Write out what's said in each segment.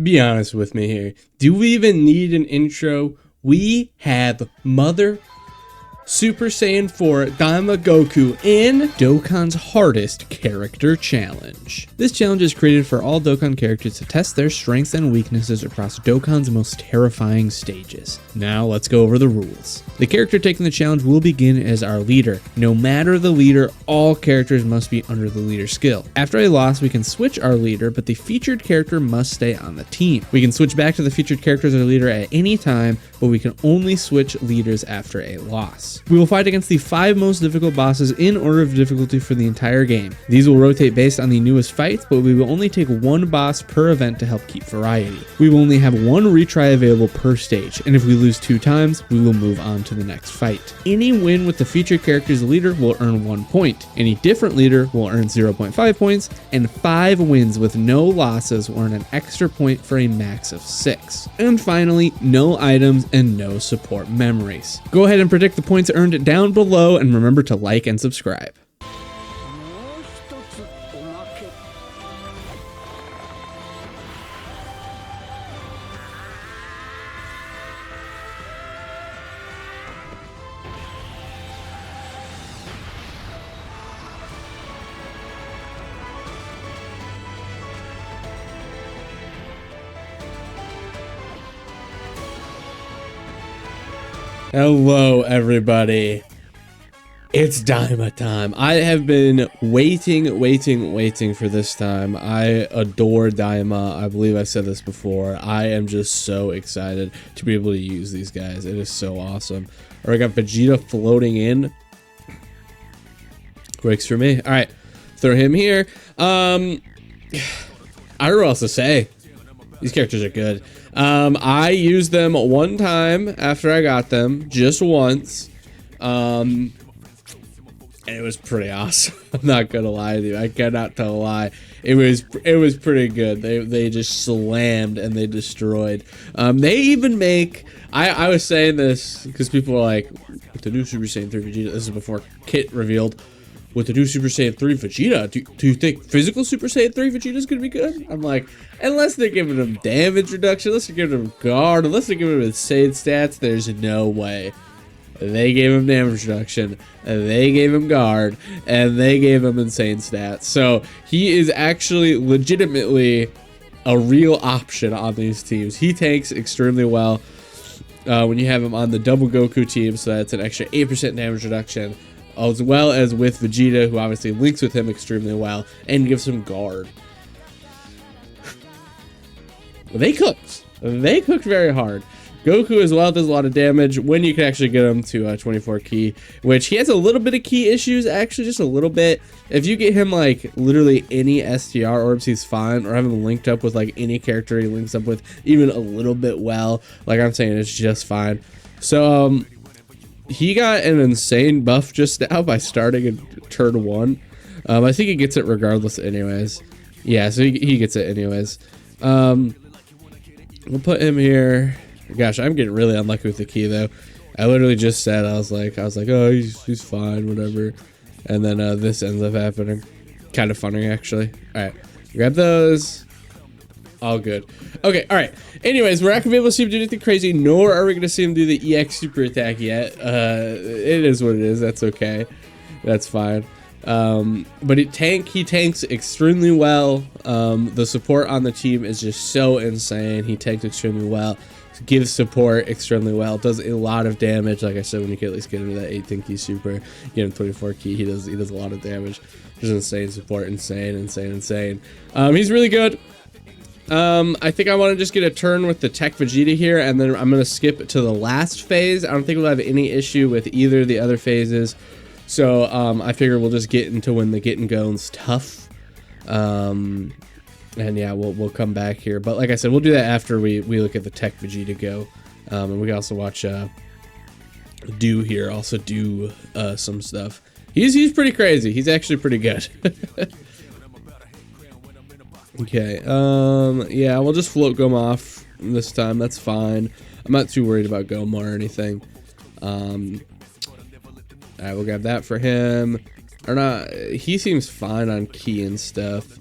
Be honest with me here. Do we even need an intro? We have Mother Super Saiyan 4 Daima Goku in Dokkan's hardest character challenge. This challenge is created for all Dokkan characters to test their strengths and weaknesses across Dokkan's most terrifying stages. Now let's go over the rules. The character taking the challenge will begin as our leader. No matter the leader, all characters must be under the leader skill. After a loss, we can switch our leader, but the featured character must stay on the team. We can switch back to the featured character as our leader at any time, but we can only switch leaders after a loss. We will fight against the 5 most difficult bosses in order of difficulty for the entire game. These will rotate based on the newest fights, but we will only take 1 boss per event to help keep variety. We will only have 1 retry available per stage, and if we lose 2 times, we will move on to the next fight. Any win with the featured character's leader will earn 1 point. Any different leader will earn 0.5 points, and 5 wins with no losses will earn an extra point for a max of 6. And finally, no items and no support memories. Go ahead and predict the points earned down below, and remember to like and subscribe. Hello everybody, it's Daima time. I have been waiting for this time. I adore Daima. I believe I've said this before. I am just so excited to be able to use these guys. It is so awesome. All right, got Vegeta floating in. Works for me. All right, throw him here. I don't know what else to say. These characters are good. I used them one time after I got them, just once. And it was pretty awesome. I'm not gonna lie to you. I cannot tell a lie. It was pretty good. They just slammed and they destroyed. They even make, I was saying this because people were like, with the new Super Saiyan 3 Vegeta, this is before Kit revealed, with the new Super Saiyan 3 Vegeta, do you think physical Super Saiyan 3 Vegeta is going to be good? I'm like, unless they're giving him damage reduction, unless they're giving him guard, unless they're giving him insane stats, there's no way. They gave him damage reduction, and they gave him guard, and they gave him insane stats. So he is actually legitimately a real option on these teams. He tanks extremely well when you have him on the double Goku team, so that's an extra 8% damage reduction, as well as with Vegeta, who obviously links with him extremely well and gives him guard. They cooked. They cooked very hard. Goku as well does a lot of damage when you can actually get him to 24 ki, which he has a little bit of ki issues, actually, just a little bit. If you get him like literally any STR orbs, he's fine, or have him linked up with like any character he links up with even a little bit well, like I'm saying, it's just fine. So he got an insane buff just now by starting in turn 1. I think he gets it regardless anyways. Yeah, so he gets it anyways. We'll put him here. Gosh, I'm getting really unlucky with the key though. I literally just said, I was like, oh, he's fine, whatever. And then this ends up happening. Kind of funny, actually. All right, grab those. All good. Okay, all right. Anyways, we're not gonna be able to see him do anything crazy, nor are we gonna see him do the EX super attack yet. It is what it is. That's okay. That's fine. But he tanks extremely well. The support on the team is just so insane. He tanks extremely well. Gives support extremely well, does a lot of damage. Like I said, when you can at least get into that 18 key super, get him 24 key, he does a lot of damage. Just insane support, insane. He's really good. I think I want to just get a turn with the Tech Vegeta here, and then I'm going to skip to the last phase. I don't think we'll have any issue with either of the other phases. So I figure we'll just get into when the getting going's tough. And yeah, we'll come back here. But like I said, we'll do that after we look at the Tech Vegeta go. And we can also watch Do here also do some stuff. He's pretty crazy. He's actually pretty good. Okay, yeah, we'll just float Goma off this time. That's fine. I'm not too worried about Goma or anything. Alright, we'll grab that for him. Or not, he seems fine on key and stuff.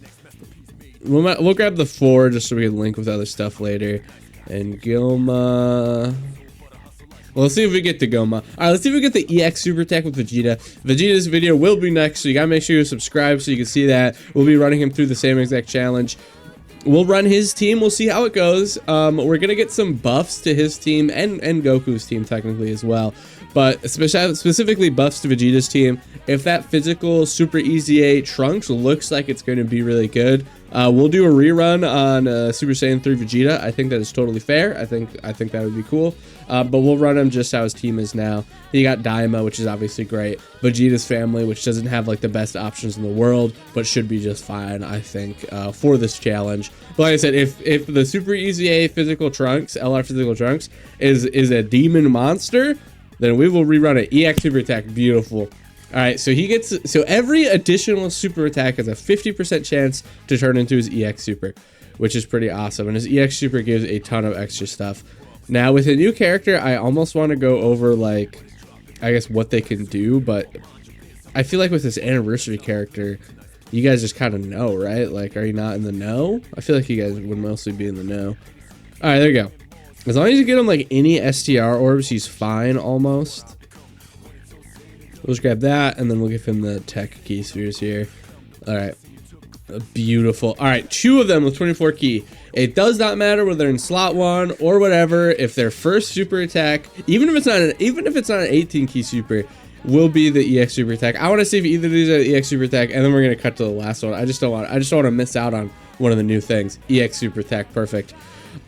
we'll grab the 4 just so we can link with other stuff later. And Goma. Well, let's see if we get to Goma. All right, let's see if we get the EX Super Attack with Vegeta. Vegeta's video will be next, so you gotta make sure you subscribe so you can see that. We'll be running him through the same exact challenge. We'll run his team. We'll see how it goes. We're gonna get some buffs to his team and Goku's team technically as well, but specifically buffs to Vegeta's team. If that physical Super Easy 8 Trunks looks like it's going to be really good, we'll do a rerun on Super Saiyan 3 Vegeta. I think that is totally fair. I think that would be cool. But we'll run him just how his team is now. You got Daima, which is obviously great. Vegeta's family, which doesn't have like the best options in the world, but should be just fine, I think, for this challenge. But like I said, if the Super Easy 8 physical Trunks, LR physical Trunks, is a demon monster, then we will rerun it. EX Super Attack, beautiful. All right, so every additional super attack has a 50% chance to turn into his EX Super, which is pretty awesome. And his EX Super gives a ton of extra stuff. Now, with a new character, I almost want to go over, like, I guess what they can do, but I feel like with this anniversary character, you guys just kind of know, right? Like, are you not in the know? I feel like you guys would mostly be in the know. All right, there you go. As long as you get him, like, any STR orbs, he's fine, almost. We'll just grab that, and then we'll give him the tech key spheres here. All right. Beautiful. All right, 2 of them with 24 key. It does not matter whether they're in slot 1 or whatever. If their first super attack, even if it's not an 18 key super, will be the EX Super Attack. I want to see if either of these are the EX Super Attack, and then we're gonna cut to the last one. I just don't want to miss out on one of the new things. EX Super Attack, perfect.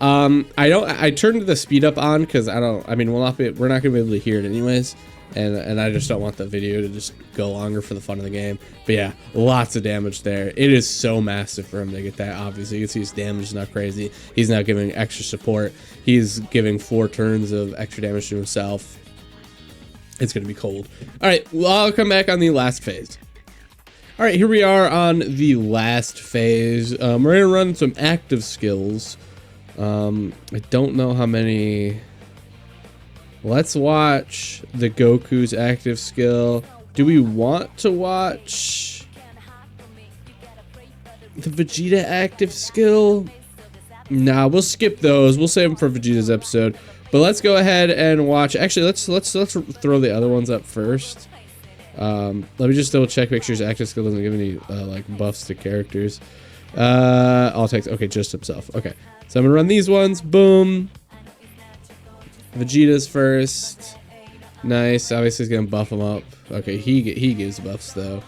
I turned the speed up on because we're not gonna be able to hear it anyways. And I just don't want the video to just go longer for the fun of the game. But yeah, lots of damage there. It is so massive for him to get that, obviously. You can see his damage is not crazy. He's not giving extra support. He's giving 4 turns of extra damage to himself. It's going to be cold. All right, well, I'll come back on the last phase. All right, here we are on the last phase. We're going to run some active skills. I don't know how many... Let's watch the Goku's active skill. Do we want to watch the Vegeta active skill? Nah, we'll skip those. We'll save them for Vegeta's episode. But let's go ahead and watch. Actually, let's throw the other ones up first. Let me just double check, make sure his active skill doesn't give any like buffs to characters. All text. Okay, just himself. Okay, so I'm gonna run these ones. Boom. Vegeta's first. Nice. Obviously, he's gonna buff him up. Okay, he gives buffs though.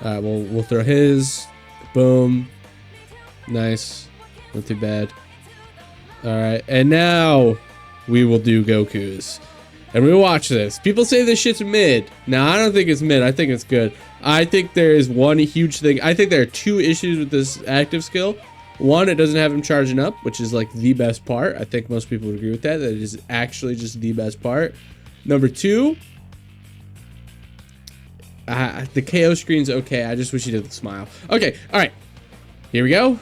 All right, we'll throw his. Boom. Nice. Not too bad. All right, and now we will do Goku's. And we watch this. People say this shit's mid. Now, I don't think it's mid. I think it's good. I think there is one huge thing. I think there are 2 issues with this active skill. One, it doesn't have him charging up, which is like the best part. I think most people would agree with that. That it is actually just the best part. Number 2, the KO screen's okay. I just wish he did the smile. Okay, all right. Here we go.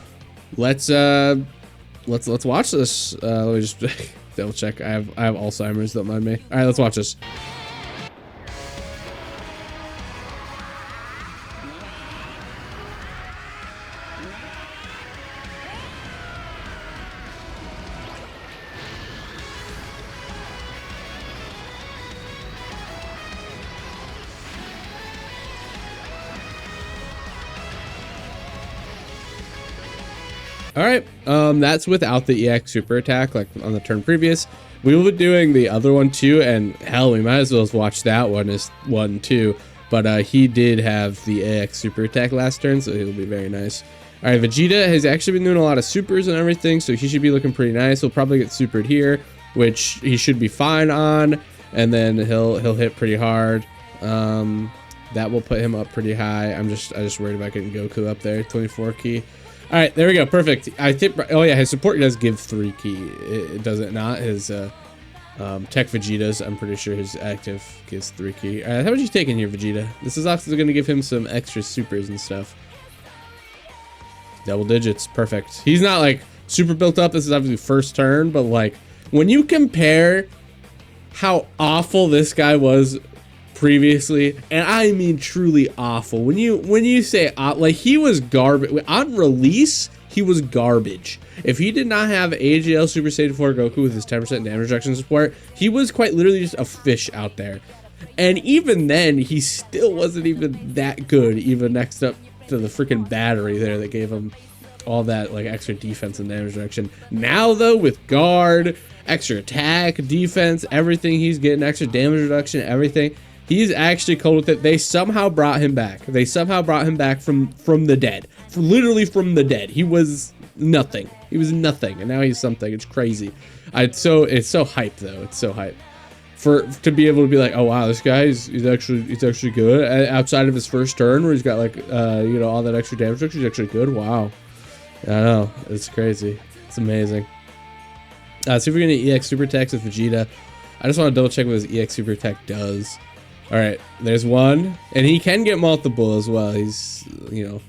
Let's watch this. Let me just double check. I have Alzheimer's. Don't mind me. All right, let's watch this. All right, that's without the EX Super Attack, like on the turn previous. We will be doing the other one too, and hell, we might as well watch that one too. But he did have the EX Super Attack last turn, so he'll be very nice. All right, Vegeta has actually been doing a lot of supers and everything, so he should be looking pretty nice. He'll probably get supered here, which he should be fine on, and then he'll hit pretty hard. That will put him up pretty high. I just worried about getting Goku up there, 24 key. All right, there we go. Perfect. I think. Oh yeah, his support does give 3 key. It does it not. His Tech Vegeta's. I'm pretty sure his active gives 3 key. All right, how much you taking here, Vegeta? This is also going to give him some extra supers and stuff. Double digits. Perfect. He's not like super built up. This is obviously first turn, but like when you compare how awful this guy was previously, and I mean truly awful, when you say like he was garbage on release, he was garbage. If he did not have AGL Super Saiyan 4 Goku with his 10% damage reduction support, he was quite literally just a fish out there. And even then, he still wasn't even that good, even next up to the freaking battery there that gave him all that like extra defense and damage reduction. Now though, with guard, extra attack, defense, everything, he's getting extra damage reduction, everything. He's actually cool with it. They somehow brought him back. They somehow brought him back from the dead. Literally from the dead. He was nothing. He was nothing, and now he's something. It's crazy. It's so hype though. It's so hype. To be able to be like, oh wow, this guy he's actually good outside of his first turn where he's got like you know, all that extra damage reduction. He's actually good. Wow. I know, it's crazy. It's amazing. See if we're gonna EX Super Attack with Vegeta. I just want to double check what his EX Super Attack does. All right, there's one, and he can get multiple as well. He's, you know,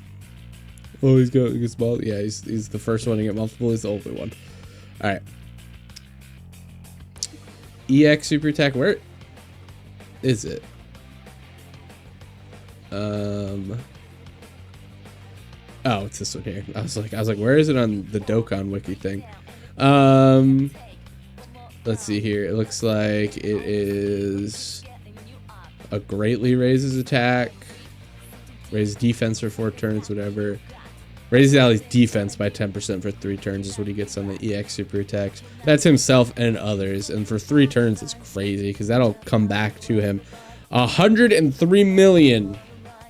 oh, he gets multiple. Yeah, he's the first one to get multiple. He's the only one. All right. EX Super Attack, where is it? Oh, it's this one here. I was like, where is it on the Dokkan wiki thing? Let's see here. It looks like it is a greatly raises attack, raises defense for 4 turns, whatever. Raises Ali's defense by 10% for 3 turns is what he gets on the EX Super Attacks. That's himself and others, and for 3 turns it's crazy because that'll come back to him. 103 million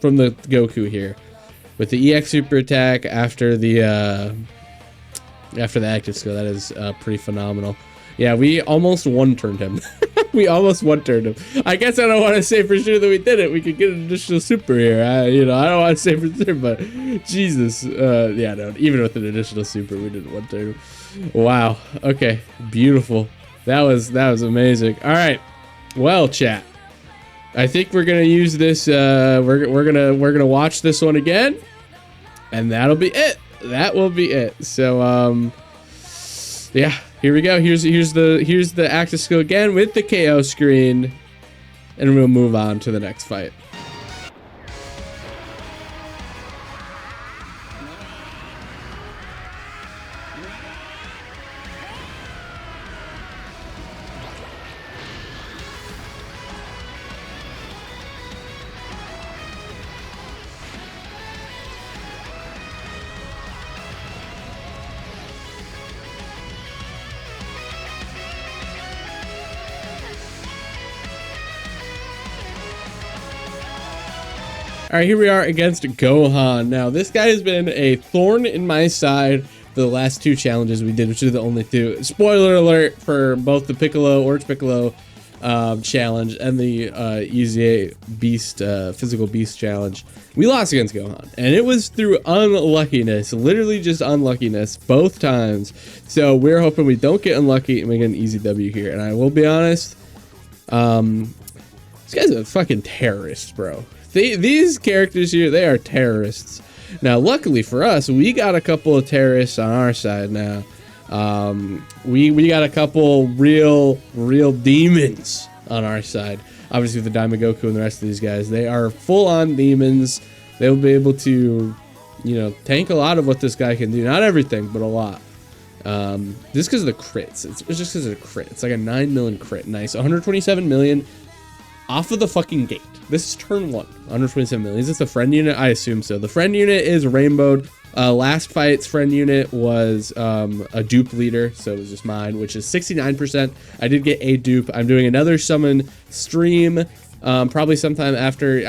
from the Goku here. With the EX Super Attack after the active skill, that is pretty phenomenal. Yeah, we almost one-turned him. We almost one-turned him. I guess I don't want to say for sure that we did it. We could get an additional super here. You know, I don't want to say for sure, but Jesus. Yeah, no, even with an additional super, we didn't one-turn him. Wow. Okay, beautiful. That was amazing. All right. Well, chat. I think we're gonna use this. We're gonna watch this one again, and that'll be it. That will be it. So yeah, here we go. Here's the active skill again with the KO screen, and we'll move on to the next fight. All right, here we are against Gohan. Now, this guy has been a thorn in my side for the last 2 challenges we did, which are the only 2. Spoiler alert for both the Orange Piccolo challenge and the UZA Beast, Physical Beast challenge. We lost against Gohan, and it was through unluckiness, literally just unluckiness both times. So we're hoping we don't get unlucky and we get an easy W here. And I will be honest, this guy's a fucking terrorist, bro. These characters here, they are terrorists. Now, luckily for us, we got a couple of terrorists on our side now. We got a couple real demons on our side. Obviously, the Daima Goku and the rest of these guys, they are full-on demons. They'll be able to, you know, tank a lot of what this guy can do. Not everything, but a lot. Just because of the crits. It's just because of the crit. It's like a 9 million crit. Nice. 127 million off of the fucking gate. This is turn 1. 127 million. Is this a friend unit? I assume so. The friend unit is rainbowed. Last fight's friend unit was a dupe leader, so it was just mine, which is 69%. I did get a dupe. I'm doing another summon stream, probably sometime after.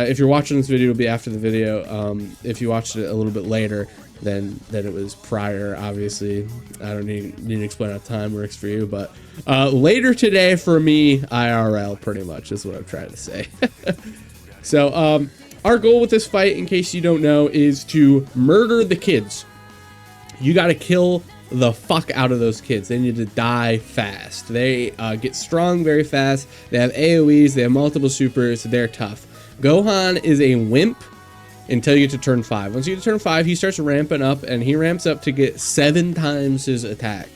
If you're watching this video, it'll be after the video. If you watched it a little bit later, then it was prior. Obviously, I don't need to explain how time works for you, but later today for me, IRL, pretty much is what I'm trying to say. So, our goal with this fight, in case you don't know, is to murder the kids. You gotta kill the fuck out of those kids. They need to die fast. They get strong very fast. They have AoEs, they have multiple supers, they're tough. Gohan is a wimp until you get to turn 5. Once you get to turn 5, he starts ramping up, and he ramps up to get 7 times his attack.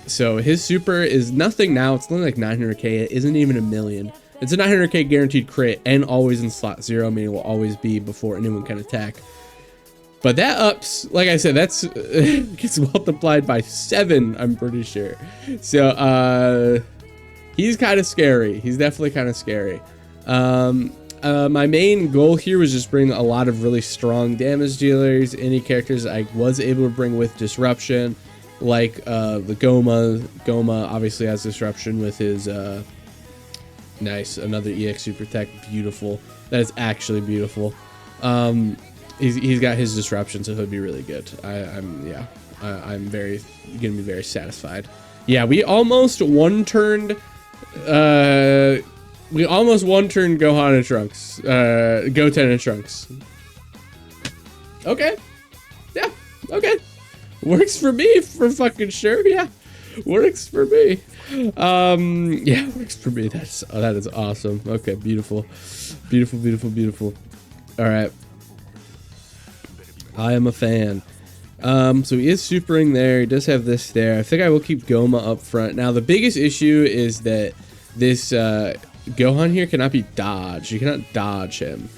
So his super is nothing now. It's only like 900k. It isn't even a million. It's a 900k guaranteed crit and always in slot 0, meaning it will always be before anyone can attack. But that ups, like I said, that's gets multiplied by 7, I'm pretty sure. So he's kind of scary. He's definitely kind of scary. My main goal here was just bring a lot of really strong damage dealers. Any characters I was able to bring with disruption, like the Goma. Goma obviously has disruption with his nice, another EX super tech. Beautiful. That is actually beautiful. He's got his disruption, so he'll be really good. I'm gonna be very satisfied. Yeah, we almost one-turned Gohan and Trunks. Goten and Trunks. Okay. Yeah, okay. Works for me for fucking sure, yeah. Works for me. Yeah, works for me. That is awesome. Okay, beautiful. Beautiful, beautiful, beautiful. Alright. I am a fan. So he is supering there. He does have this there. I think I will keep Goma up front. Now, the biggest issue is that this Gohan here cannot be dodged. You cannot dodge him.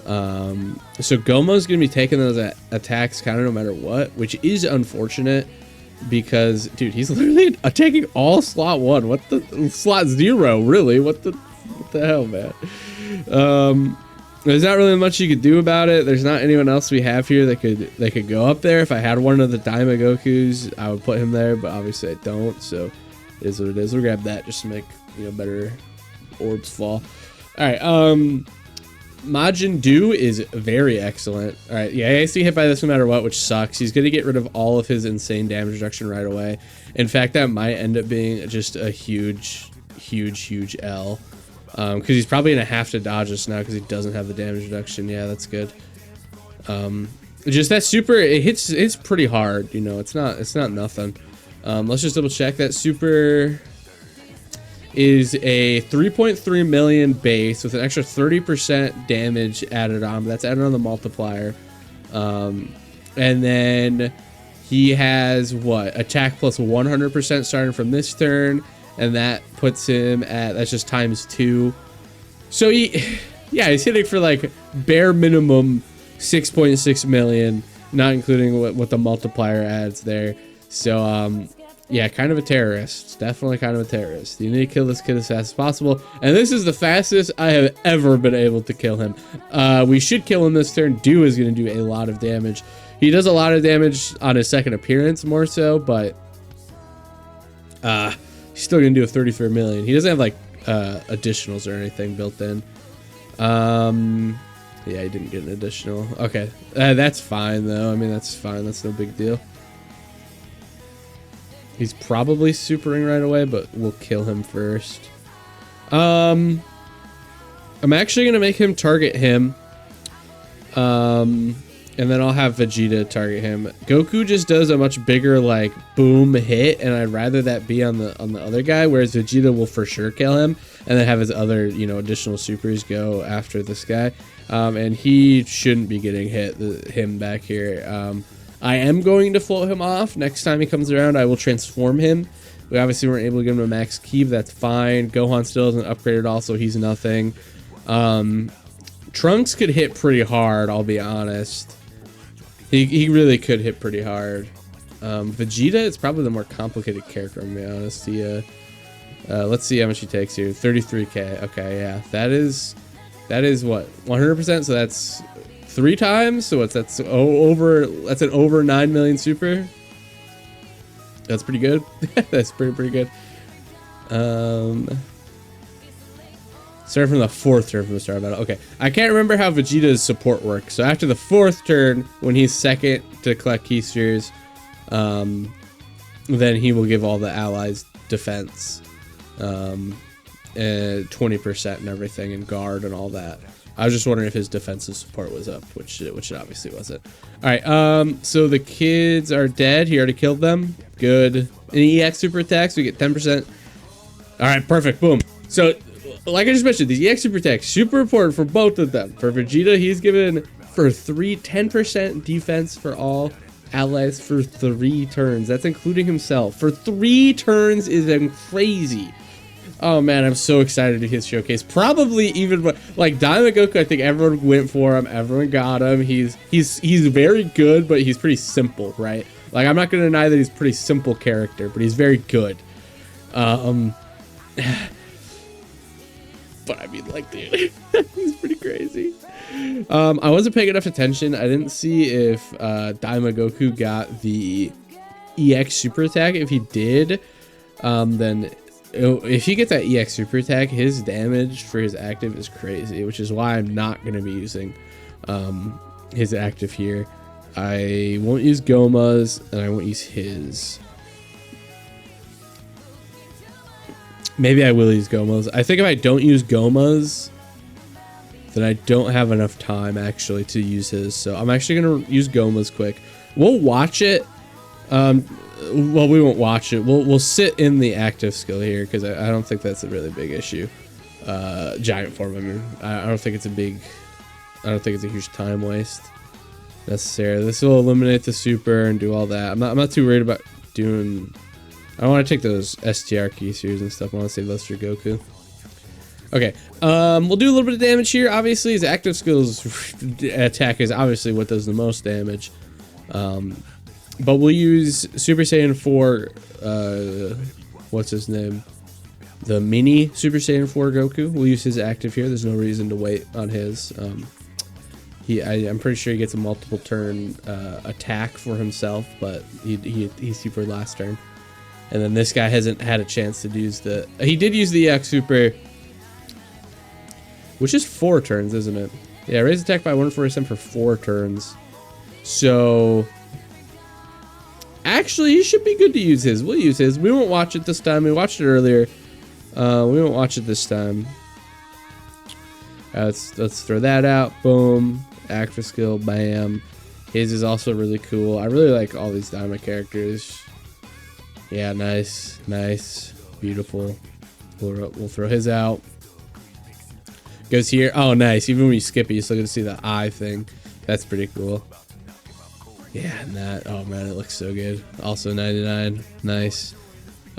So Goma's going to be taking those attacks kind of no matter what, which is unfortunate because, dude, he's literally attacking all slot 1. What the? Slot 0, really? What the hell, man? There's not really much you could do about it. There's not anyone else we have here that could go up there. If I had one of the Daima Gokus, I would put him there, but obviously I don't, so it is what it is. We'll grab that just to make, you know, better orbs fall. Alright, Majin Du is very excellent. Alright, yeah, he has to get hit by this no matter what, which sucks. He's going to get rid of all of his insane damage reduction right away. In fact, that might end up being just a huge, huge, huge L. Because he's probably going to have to dodge this now because he doesn't have the damage reduction. Yeah, that's good. Just that super, it's pretty hard, you know, it's not nothing. Let's just double check. That super is a 3.3 million base with an extra 30% damage added on. That's added on the multiplier. And then he has what? Attack plus 100% starting from this turn. And that puts him at, that's just times 2. So yeah, he's hitting for like bare minimum 6.6 million, not including what the multiplier adds there. So, yeah, kind of a terrorist. Definitely kind of a terrorist. You need to kill this kid as fast as possible. And this is the fastest I have ever been able to kill him. We should kill him this turn. Du is going to do a lot of damage. He does a lot of damage on his second appearance more so, but he's still going to do a 33 million. He doesn't have like additionals or anything built in. Yeah, he didn't get an additional. Okay, that's fine though. I mean, that's fine. That's no big deal. He's probably supering right away, but we'll kill him first. I'm actually gonna make him target him. And then I'll have Vegeta target him. Goku just does a much bigger like boom hit, and I'd rather that be on the other guy, whereas Vegeta will for sure kill him, and then have his other, you know, additional supers go after this guy. And he shouldn't be getting him back here. I am going to float him off. Next time he comes around, I will transform him. We obviously weren't able to give him a max key, but that's fine. Gohan still isn't upgraded, also he's nothing. Trunks could hit pretty hard, I'll be honest. He really could hit pretty hard. Vegeta is probably the more complicated character, I'm gonna be honest. Let's see how much he takes here. 33k. Okay, yeah. That is what? 100%, so that's 3 times. So what's that's that's an over 9 million super. That's pretty good. That's pretty good. Start from the 4th turn from the start of battle. Okay, I can't remember how Vegeta's support works. So after the 4th turn, when he's second to collect key spheres, then he will give all the allies defense, 20% and everything, and guard and all that. I was just wondering if his defensive support was up, which it obviously wasn't. All right, so the kids are dead. He already killed them. Good. Any EX super attacks, we get 10%. All right, perfect. Boom. So, like I just mentioned, these EX super attacks, super important for both of them. For Vegeta, he's given for 10% defense for all allies for 3 turns. That's including himself. For 3 turns is crazy. Oh man, I'm so excited to hit showcase. Probably even like Daima Goku, I think everyone went for him. Everyone got him. He's very good, but he's pretty simple, right? Like I'm not gonna deny that he's a pretty simple character, but he's very good. But I mean, like, dude, he's pretty crazy. I wasn't paying enough attention. I didn't see if Daima Goku got the EX super attack. If he did, then if he gets that EX super attack, his damage for his active is crazy, which is why I'm not going to be using his active here. I won't use Goma's, and I won't use his. Maybe I will use Goma's. I think if I don't use Goma's, then I don't have enough time actually to use his. So I'm actually going to use Goma's quick. We'll watch it. Well, we won't watch it. We'll sit in the active skill here because I don't think that's a really big issue. Giant form. I mean, I don't think it's a huge time waste necessary. This will eliminate the super and do all that. I'm not too worried about doing. I don't want to take those STR key series and stuff. I want to save those for Goku. Okay, we'll do a little bit of damage here. Obviously, his active skills attack is obviously what does the most damage. But we'll use Super Saiyan 4, what's his name? The mini Super Saiyan 4 Goku. We'll use his active here. There's no reason to wait on his. I'm pretty sure he gets a multiple turn attack for himself, but he's super last turn. And then this guy hasn't had a chance to use the... He did use the EX Super, which is 4 turns, isn't it? Yeah, raise attack by 147 for 4 turns. So... Actually, he should be good to use his. We'll use his. We won't watch it this time. We watched it earlier. We won't watch it this time. Let's throw that out. Boom. Active skill. Bam. His is also really cool. I really like all these Daima characters. Yeah, nice. Nice. Beautiful. We'll throw his out. Goes here. Oh, nice. Even when you skip it, you still get to see the eye thing. That's pretty cool. Yeah, and that, oh man, it looks so good. Also 99, nice.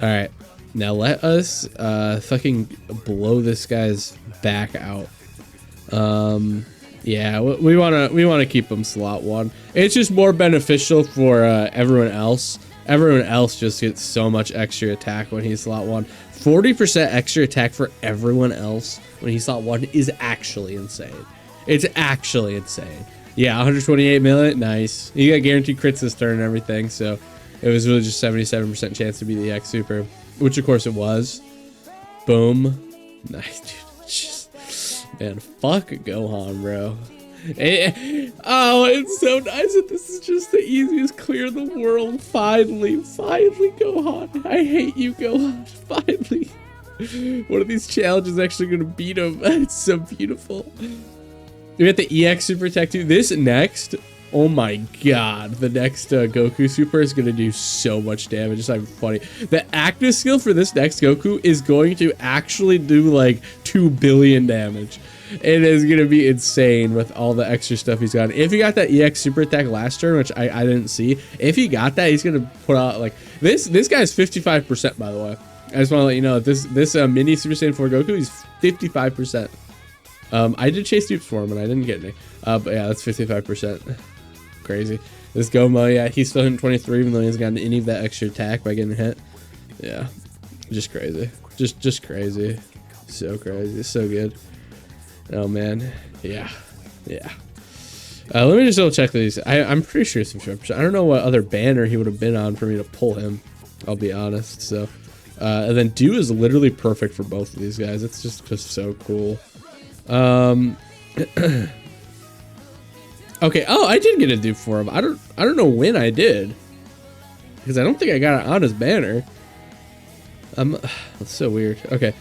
All right, now let us fucking blow this guy's back out. Yeah, we wanna keep him slot 1. It's just more beneficial for everyone else. Everyone else just gets so much extra attack when he's slot 1. 40% extra attack for everyone else when he's slot 1 is actually insane. It's actually insane. Yeah, 128 million, nice. You got guaranteed crits this turn and everything, so it was really just 77% chance to be the EX Super, which of course it was. Boom. Nice, dude. Just, man, fuck Gohan, bro. Oh, it's so nice that this is just the easiest clear in the world. Finally, Gohan. I hate you, Gohan. Finally. One of these challenges is actually going to beat him. It's so beautiful. We got the EX Super Attack too. This next, oh my god, the next Goku Super is going to do so much damage. It's not even funny. The active skill for this next Goku is going to actually do like 2 billion damage. It is going to be insane with all the extra stuff he's got. If he got that EX Super Attack last turn, which I didn't see, if he got that, he's going to put out like this guy's 55%, by the way. I just want to let you know this mini Super Saiyan 4 Goku, he's 55%. I did chase dupes for him and I didn't get any. But yeah, that's 55%. Crazy. This Goma, yeah, he's still hitting 23 even though he hasn't gotten any of that extra attack by getting hit. Yeah, just crazy. Just crazy. So crazy. So good. Oh man. Yeah. Let me just double check these. I'm pretty sure it's 55%. I don't know what other banner he would have been on for me to pull him. I'll be honest. So, and then Do is literally perfect for both of these guys. It's just so cool. Okay. Oh, I did get a dupe for him. I don't know when I did, because I don't think I got it on his banner. That's so weird. Okay.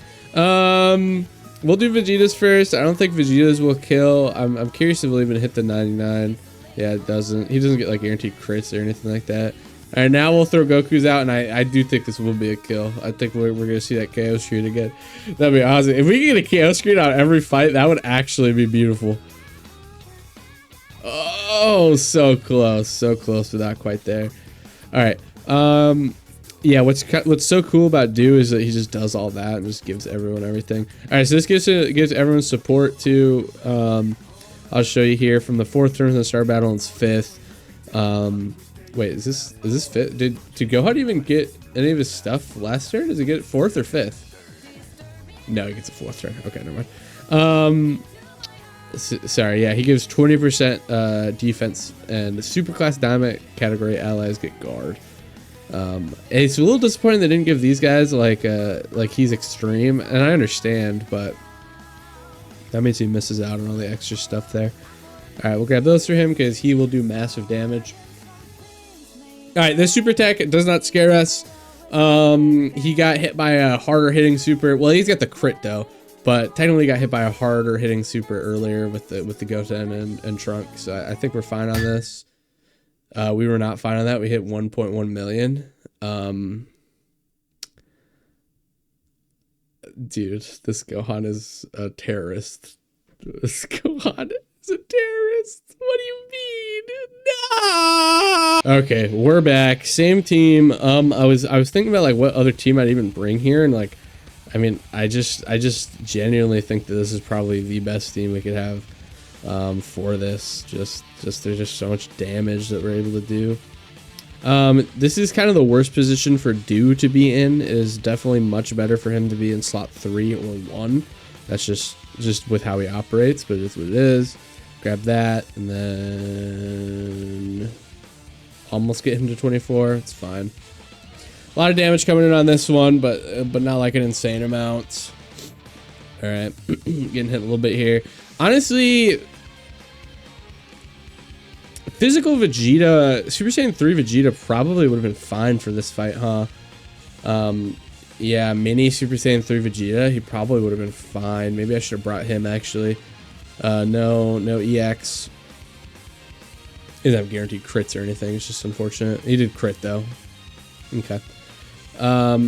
We'll do Vegeta's first. I don't think Vegeta's will kill. I'm curious if he'll even hit the 99. Yeah, it doesn't. He doesn't get like guaranteed crits or anything like that. All right, now we'll throw Goku's out, and I do think this will be a kill. I think we're going to see that KO screen again. That'd be awesome. If we could get a KO screen on every fight, that would actually be beautiful. Oh, so close. So close, but not quite there. All right. Yeah, what's so cool about Do is that he just does all that and just gives everyone everything. All right, so this gives everyone support too. I'll show you here from the 4th turn to the Star Battle, it's 5th. Wait, is this 5th? Did Gohan even get any of his stuff last turn? Does he get 4th or 5th? No, he gets a 4th turn. Okay, never mind. Sorry, yeah, he gives 20% defense, and the superclass Daima category allies get guard. It's a little disappointing they didn't give these guys like he's extreme, and I understand, but that means he misses out on all the extra stuff there. All right, we'll grab those for him because he will do massive damage. All right, this super attack does not scare us. He got hit by a harder hitting super. Well, he's got the crit though, but technically got hit by a harder hitting super earlier with the Goten and Trunks. So I think we're fine on this. We were not fine on that. We hit 1.1 million. Dude, this Gohan is a terrorist. This Gohan is a terrorist. What do you mean? No! Okay, we're back. Same team. I was thinking about like what other team I'd even bring here, and like, I mean, I just genuinely think that this is probably the best team we could have for this. Just there's just so much damage that we're able to do. This is kind of the worst position for Do to be in. It is definitely much better for him to be in slot 3 or 1. That's just with how he operates, but it's what it is. Grab that, and then almost get him to 24. It's fine. A lot of damage coming in on this one, but not like an insane amount. All right, getting hit a little bit here. Honestly, physical Vegeta, Super Saiyan 3 Vegeta probably would have been fine for this fight, huh? Yeah, mini Super Saiyan 3 Vegeta, he probably would have been fine. Maybe I should have brought him, actually. No EX. He doesn't have guaranteed crits or anything. It's just unfortunate. He did crit, though. Okay. Yeah,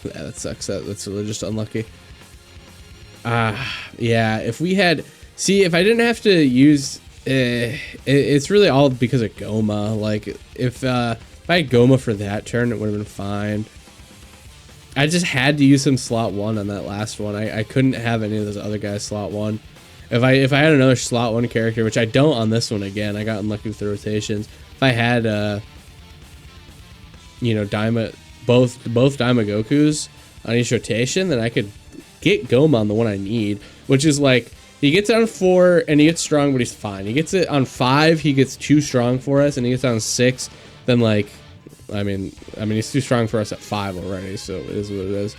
that sucks. That's really just unlucky. Yeah, if we had... See, if I didn't have to use... it's really all because of Goma. Like, if I had Goma for that turn, it would have been fine. I just had to use him slot 1 on that last one. I couldn't have any of those other guys slot 1. If I had another slot 1 character, which I don't on this one again, I got unlucky with the rotations. If I had, you know, Daima, both Daima Gokus on each rotation, then I could get Goma on the one I need, which is like, he gets it on 4 and he gets strong, but he's fine. He gets it on 5, he gets too strong for us, and he gets on 6, then like, I mean he's too strong for us at 5 already, so it is what it is.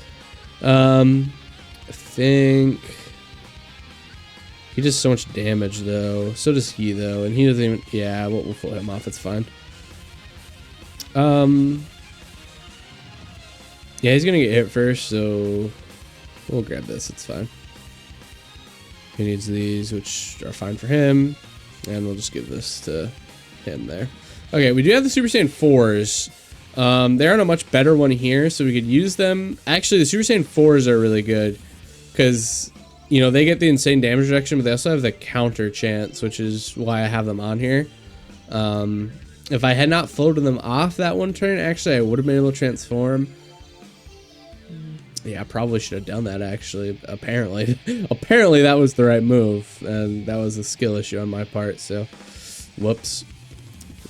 I think he does so much damage though. So does he though, and he doesn't even. Yeah, we'll pull him off. It's fine. Yeah, he's gonna get hit first, so we'll grab this. It's fine. He needs these, which are fine for him, and we'll just give this to him there. Okay, we do have the Super Saiyan 4s. They're on a much better one here, so we could use them. Actually, the Super Saiyan 4s are really good because, you know, they get the insane damage reduction, but they also have the counter chance, which is why I have them on here. If I had not floated them off that one turn, actually, I would have been able to transform. Yeah, I probably should have done that, actually. Apparently that was the right move, and that was a skill issue on my part, so whoops.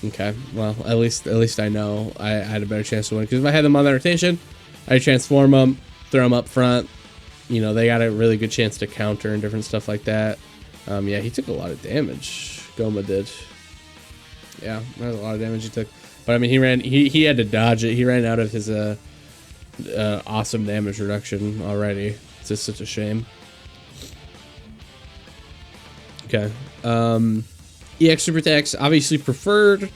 Okay, well, at least I know I had a better chance to win, because if I had them on that rotation, I'd transform them, throw them up front. You know, they got a really good chance to counter and different stuff like that. Yeah, he took a lot of damage. Goma did. Yeah, that was a lot of damage he took. But I mean, he had to dodge it. He ran out of his awesome damage reduction already. It's just such a shame. Okay. EX super attacks obviously preferred.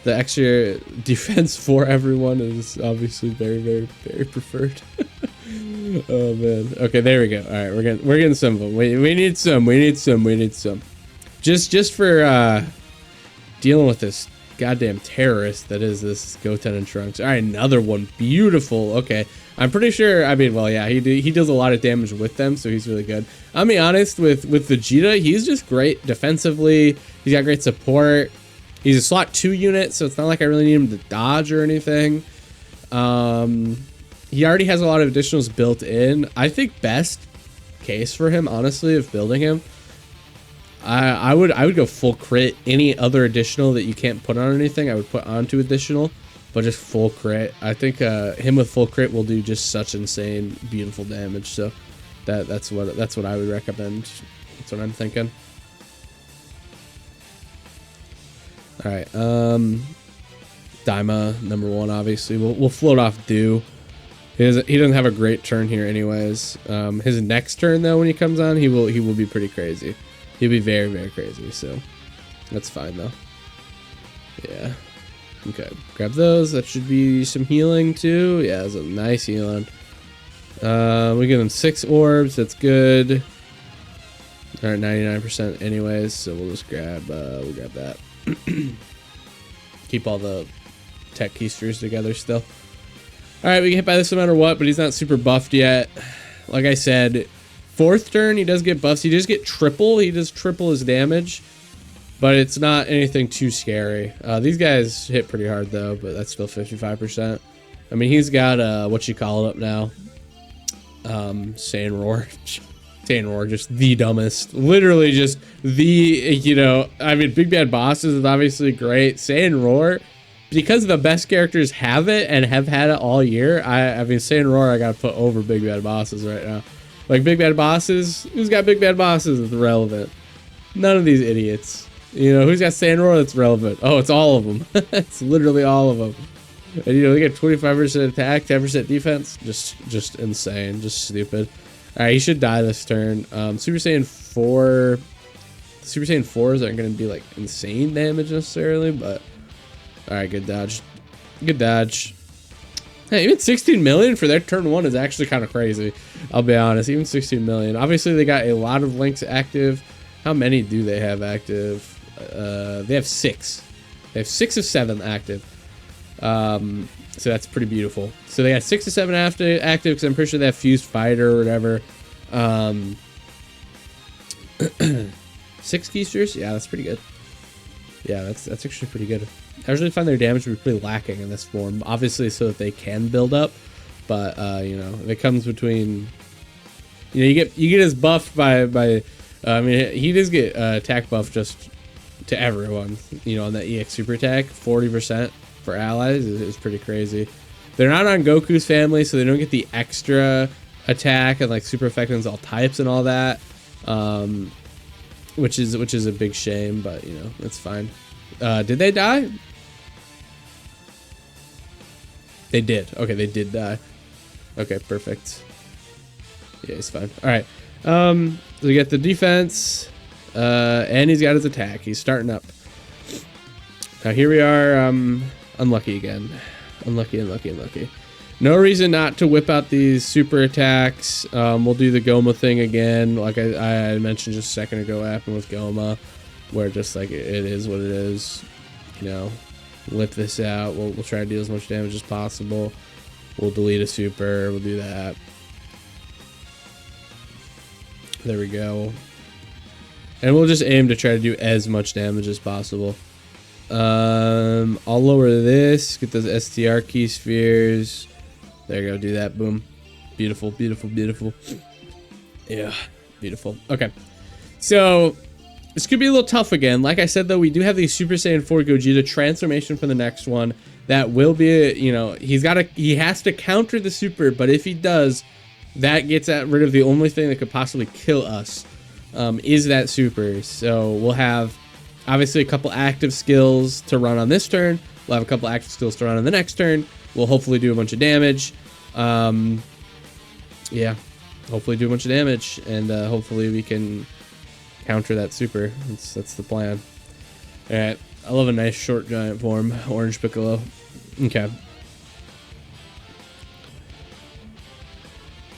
The extra defense for everyone is obviously very, very, very preferred. Oh man. Okay, there we go. All right, we're getting some of them. We need some. Just for dealing with this goddamn terrorist that is this Goten and Trunks. All right, another one. Beautiful. Okay, I'm pretty sure. I mean, well, yeah, he does a lot of damage with them, so he's really good. I'll be honest with Vegeta. He's just great defensively. He's got great support. He's a slot 2 unit, so it's not like I really need him to dodge or anything. He already has a lot of additionals built in. I think best case for him, honestly, of building him, I would go full crit. Any other additional that you can't put on anything, I would put onto additional, but just full crit. I think him with full crit will do just such insane, beautiful damage. So that's what I would recommend. That's what I'm thinking. All right, Daima #1. Obviously, we'll float off Do. He doesn't have a great turn here, anyways. His next turn though, when he comes on, he will be pretty crazy. He'll be very, very crazy. So that's fine though. Yeah. Okay. Grab those. That should be some healing too. Yeah, that's a nice healing. We give him 6 orbs. That's good. All right, 99% anyways. So we'll just grab. We'll grab that. Keep all the tech keyspheres together still. All right, we get hit by this no matter what, but he's not super buffed yet. Like I said, 4th turn he does get buffs. He does get triple. He does triple his damage, but it's not anything too scary. These guys hit pretty hard though, but that's still 55%. I mean, he's got what you call it up now. Saiyan Roar. Saiyan Roar, just the dumbest. Literally just the, you know, I mean, Big Bad Bosses is obviously great. Saiyan Roar, because the best characters have it and have had it all year, I mean, Saiyan Roar I gotta put over Big Bad Bosses right now. Like, Big Bad Bosses, who's got Big Bad Bosses that's relevant? None of these idiots. You know, who's got Saiyan Roar that's relevant? Oh, it's all of them. It's literally all of them. And, you know, they get 25% attack, 10% defense. Just insane. Just stupid. All right, he should die this turn. Super Saiyan 4... Super Saiyan 4s aren't going to be, like, insane damage necessarily, but... All right, good dodge. Good dodge. Hey, even 16 million for their turn 1 is actually kind of crazy. I'll be honest. Even 16 million. Obviously, they got a lot of links active. How many do they have active? They have 6. They have 6 of 7 active. So that's pretty beautiful. So they got 6 to 7 active because I'm pretty sure they have Fused Fighter or whatever. 6 keysters? Yeah, that's pretty good. Yeah, that's actually pretty good. I usually find their damage to be pretty lacking in this form, obviously, so that they can build up. But you know, if it comes between, you know, you get his buffed by I mean, he does get attack buff just to everyone. You know, on that EX super attack, 40% for allies is pretty crazy. They're not on Goku's family, so they don't get the extra attack and like super effectiveness all types and all that, which is a big shame. But you know, it's fine. Did they die? They did. Okay, they did die. Okay, perfect. Yeah, he's fine. All right. So we got the defense, and he's got his attack. He's starting up. Now here we are. Unlucky again. Unlucky. No reason not to whip out these super attacks. We'll do the Goma thing again, like I mentioned just a second ago. What happened with Goma, where just like it is what it is. You know, whip this out. We'll try to deal as much damage as possible. We'll delete a super. We'll do that. There we go. And we'll just aim to try to do as much damage as possible. I'll lower this. Get those STR key spheres. There you go. Do that. Boom. Beautiful. Yeah. Beautiful. Okay. So this could be a little tough again. Like I said, though, we do have the Super Saiyan 4 Gogeta transformation for the next one. That will be, you know, he has to counter the super, but if he does, that gets rid of the only thing that could possibly kill us, is that super. So we'll have, obviously, a couple active skills to run on this turn. We'll have a couple active skills to run on the next turn. We'll hopefully do a bunch of damage. Yeah, hopefully do a bunch of damage, and hopefully we can counter that super. That's the plan. All right, I love a nice short giant form, Orange Piccolo. Okay.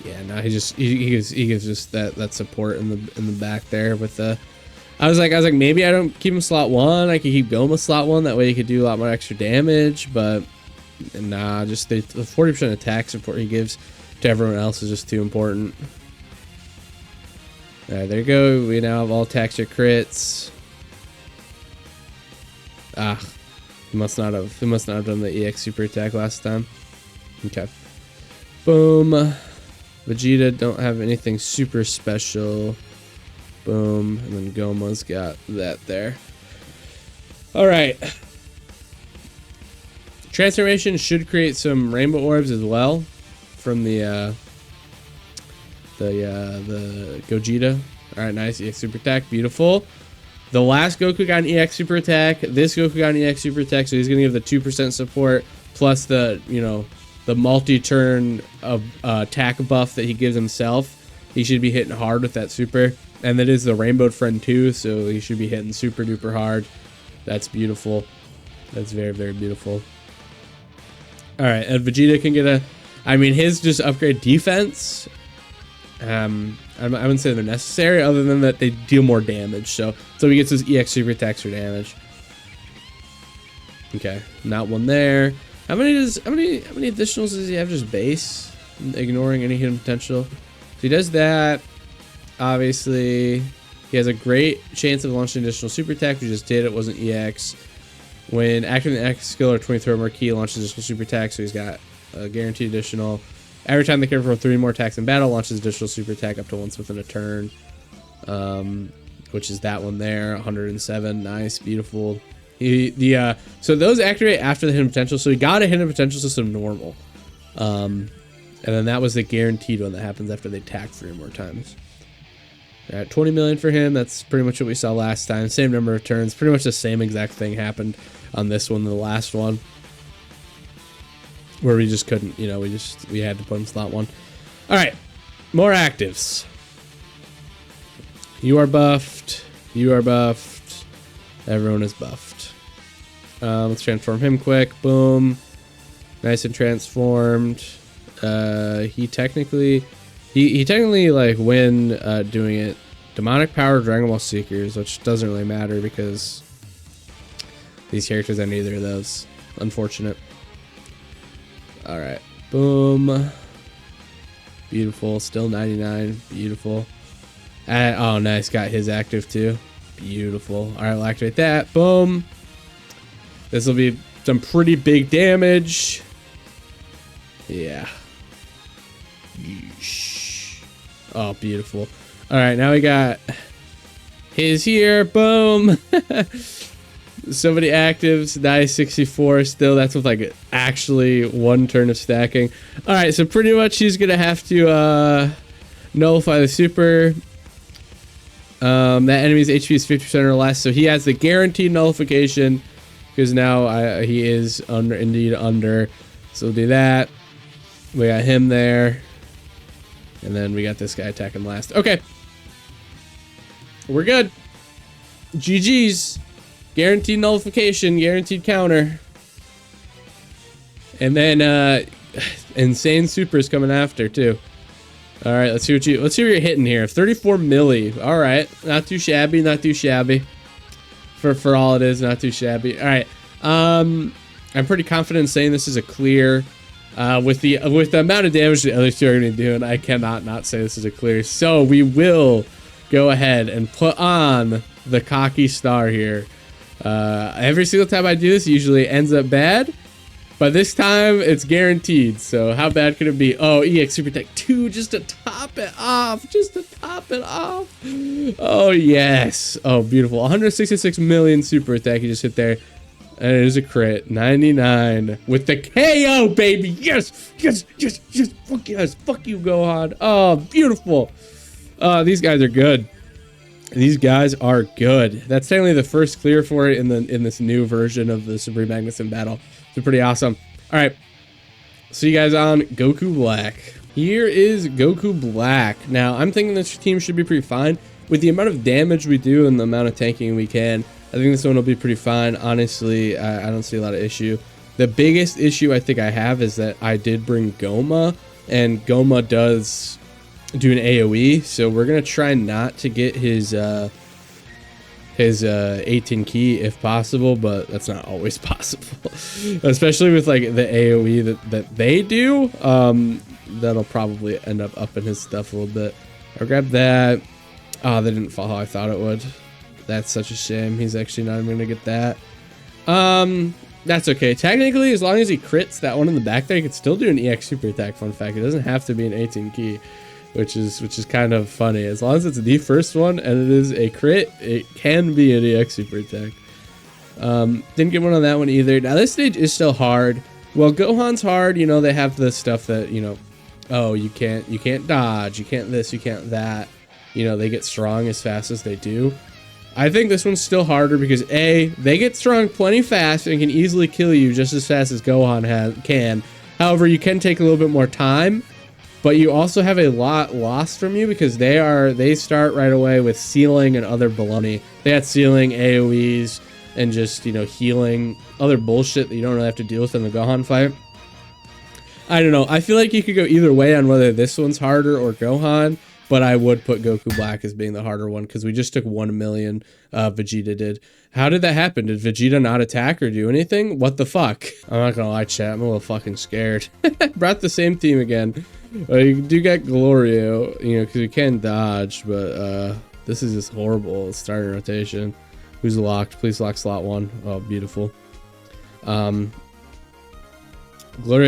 Yeah, no, he gives just that support in the back there with the. I was like maybe I don't keep him slot 1. I could keep Goma slot 1. That way he could do a lot more extra damage. But nah, just the 40% attack support he gives to everyone else is just too important. All right, there you go. We now have all attacks or crits. Ah, he must not have done the EX super attack last time. Okay. Boom. Vegeta don't have anything super special. Boom. And then Goma's got that there. Alright. Transformation should create some rainbow orbs as well from the Gogeta. Alright, nice. EX super attack. Beautiful. The last Goku got an EX super attack. This Goku got an EX super attack, so he's going to give the 2% support plus the, you know, the multi-turn of attack buff that he gives himself. He should be hitting hard with that super. And that is the Rainbow Friend too, so he should be hitting super duper hard. That's beautiful. That's very, very beautiful. Alright, and Vegeta can get a... I mean, his just upgrade defense. I wouldn't say they're necessary, other than that they deal more damage. So he gets his EX super attacks for damage. Okay, not one there. How many additionals does he have? Just base, ignoring any hidden potential. So he does that. Obviously, he has a great chance of launching additional super attack. We just did it. Wasn't EX. When activating the X skill or 23 or more key, launches additional super attack. So he's got a guaranteed additional. Every time they can perform 3 more attacks in battle, launches additional super attack up to once within a turn. Which is that one there. 107. Nice, beautiful. So those activate after the hidden potential. So he got a hidden potential system normal. And then that was the guaranteed one that happens after they attack 3 more times. All right, 20 million for him. That's pretty much what we saw last time. Same number of turns. Pretty much the same exact thing happened on this one, the last one. Where we just couldn't, you know, we had to put in slot 1. All right, more actives. You are buffed. You are buffed. Everyone is buffed. Let's transform him quick. Boom. Nice and transformed. He technically like when doing it, demonic power, Dragon Ball Seekers, which doesn't really matter because these characters are neither of those. Unfortunate. All right, boom. Beautiful. Still 99. Beautiful. Oh, nice. Got his active too. Beautiful. All right, we'll activate that. Boom. This will be some pretty big damage. Yeah. Yeesh. Oh, beautiful. All right, now we got his here. Boom. So many actives. Nice. 64 still. That's with like actually 1 turn of stacking. All right, so pretty much he's gonna have to nullify the super. That enemy's HP is 50% or less, so he has the guaranteed nullification because now he is indeed under. So we'll do that. We got him there. And then we got this guy attacking last. Okay. We're good. GG's. Guaranteed nullification. Guaranteed counter. And then insane supers coming after too. All right, let's see what you're hitting here. 34 milli. All right. Not too shabby. Not too shabby. For all it is, not too shabby. All right. I'm pretty confident in saying this is a clear. With the amount of damage the other two are going to do, and I cannot not say this is a clear. So we will go ahead and put on the cocky star here. Every single time I do this, it usually ends up bad, but this time it's guaranteed. So how bad could it be? Oh, EX Super Tech 2 just to top it off. Just to top it off. Oh, yes. Oh, beautiful. 166 million super attack you just hit there. And it is a crit. 99 with the KO, baby. Yes, yes, yes, yes. Fuck yes. Fuck you, Gohan. Oh, beautiful. These guys are good. These guys are good. That's technically the first clear for it in this new version of the Supreme Magnuson battle. It's pretty awesome. All right. See you guys on Goku Black. Here is Goku Black. Now, I'm thinking this team should be pretty fine. With the amount of damage we do and the amount of tanking we can, I think this one will be pretty fine. Honestly, I don't see a lot of issue. The biggest issue I think I have is that I did bring Goma, and Goma does do an AoE, so we're going to try not to get his 18 key if possible, but that's not always possible. Especially with like the AoE that they do, that'll probably end up upping his stuff a little bit. I'll grab that. Oh, that didn't fall how I thought it would. That's such a shame. He's actually not even going to get that. That's okay. Technically, as long as he crits that one in the back there, he could still do an EX super attack. Fun fact, it doesn't have to be an 18 key, which is kind of funny. As long as it's the first one and it is a crit, it can be an EX super attack. Didn't get one on that one either. Now this stage is still hard. Well, Gohan's hard, you know, they have the stuff that, you know, oh, you can't dodge, you can't this, you can't that. You know, they get strong as fast as they do. I think this one's still harder because A, they get strong plenty fast and can easily kill you just as fast as Gohan can. However, you can take a little bit more time, but you also have a lot lost from you because they start right away with sealing and other baloney. They had sealing, AoEs, and just, you know, healing, other bullshit that you don't really have to deal with in the Gohan fight. I don't know. I feel like you could go either way on whether this one's harder or Gohan. But I would put Goku Black as being the harder one because we just took 1 million. Vegeta did. How did that happen? Did Vegeta not attack or do anything? What the fuck? I'm not gonna lie, chat. I'm a little fucking scared. Brought the same team again. You do get Glorio, you know, because you can dodge, but this is just horrible. Starting rotation. Who's locked? Please lock slot 1. Oh, beautiful. Glorio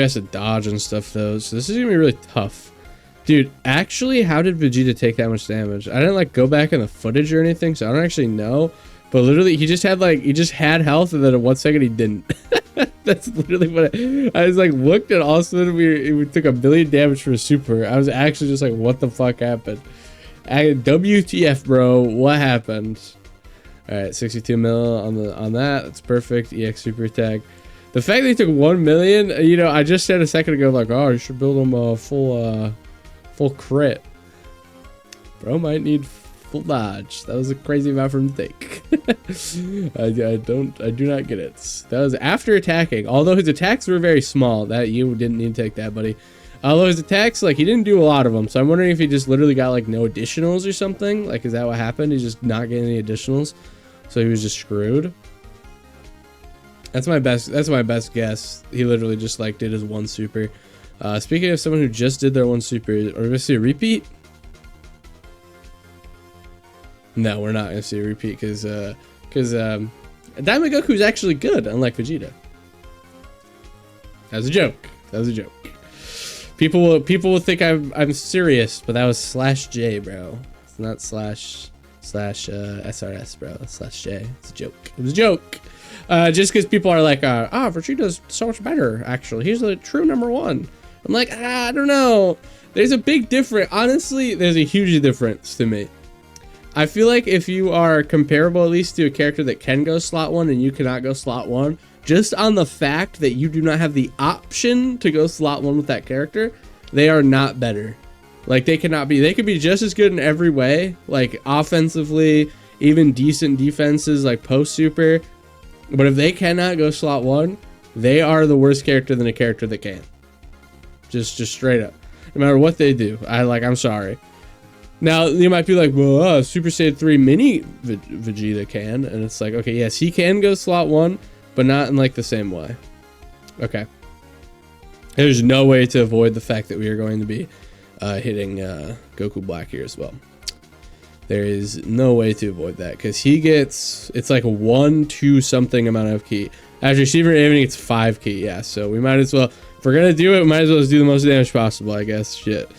has to dodge and stuff though, so this is gonna be really tough. Dude, actually, how did Vegeta take that much damage? I didn't like go back in the footage or anything, so I don't actually know. But literally, he just had health, and then in 1 second he didn't. That's literally what I was like. Looked, and all of a sudden we took 1 million damage for a super. I was actually just like, what the fuck happened? WTF, bro? What happened? All right, 62 mil on that. That's perfect. EX super attack. The fact that he took 1 million, you know, I just said a second ago, like, oh, you should build him a full crit. Bro might need full dodge. That was a crazy amount for him to take. I do not get it. That was after attacking. Although his attacks were very small. That you didn't need to take that, buddy. Although his attacks, like, he didn't do a lot of them. So I'm wondering if he just literally got like no additionals or something. Like, is that what happened? He's just not getting any additionals. So he was just screwed. That's my best guess. He literally just like did his 1 super. Speaking of someone who just did their 1 super, are we gonna see a repeat? No, we're not gonna see a repeat because Daima Goku is actually good, unlike Vegeta. That was a joke. That was a joke. People will think I'm serious, but that was /J, bro. It's not /SRS, bro. It's /J. It's a joke. It was a joke. Just because people are like, Vegeta's so much better, actually. He's the true #1. I'm like, I don't know. There's a big difference. Honestly, there's a huge difference to me. I feel like if you are comparable at least to a character that can go slot 1 and you cannot go slot 1, just on the fact that you do not have the option to go slot 1 with that character, they are not better. Like, they cannot be. They could be just as good in every way, like offensively, even decent defenses like post super. But if they cannot go slot 1, they are the worst character than a character that can. Just straight up. No matter what they do. I'm sorry. Now, you might be like, well, Super Saiyan 3 Mini Vegeta can. And it's like, okay, yes, he can go slot 1, but not in like the same way. Okay. There's no way to avoid the fact that we are going to be hitting Goku Black here as well. There is no way to avoid that because he gets, it's like a 1-2 something amount of key. As receiver aiming, it's 5 key. Yeah, so we might as well, if we're gonna do it, we might as well just do the most damage possible, I guess. Shit.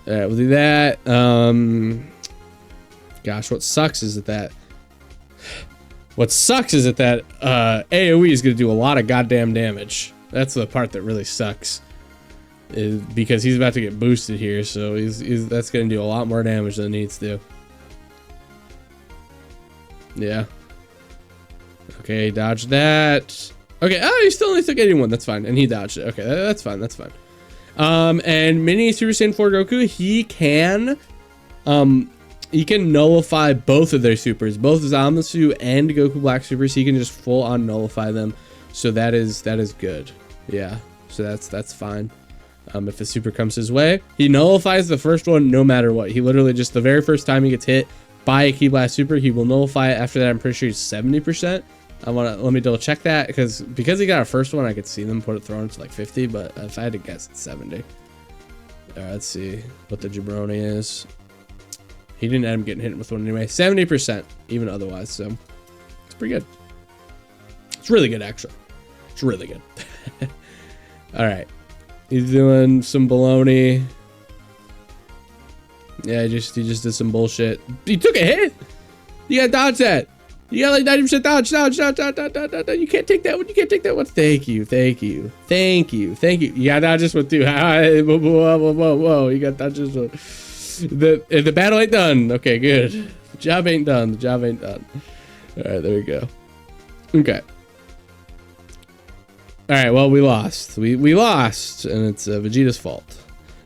All right, we'll do that. Gosh, what sucks is that AoE is gonna do a lot of goddamn damage. That's the part that really sucks. Is because he's about to get boosted here, so that's gonna do a lot more damage than it needs to. Yeah. Okay, dodge that. Okay, he still only took 81. That's fine, and he dodged it. Okay, that's fine. That's fine. And Mini Super Saiyan 4 Goku, he can nullify both of their supers, both Zamasu and Goku Black supers. He can just full on nullify them. So that is good. Yeah. So that's fine. If a super comes his way, he nullifies the first one no matter what. He literally just the very first time he gets hit by a Ki Blast super, he will nullify it. After that, I'm pretty sure he's 70%. Let me double check that because he got a first one, I could see them throw him to like 50, but if I had to guess, it's 70. All right, let's see what the jabroni is. He didn't end up getting hit with one anyway. 70%, even otherwise, so it's pretty good. It's really good, actually. It's really good. All right. He's doing some baloney. Yeah, he just did some bullshit. He took a hit. You gotta dodge that. You got like 90% dodge. You can't take that one. You can't take that one. Thank you. You gotta dodge this one too. Whoa. You gotta dodge this one. The battle ain't done. Okay, good. The job ain't done. All right, there we go. Okay. All right, well, we lost. We lost, and it's Vegeta's fault.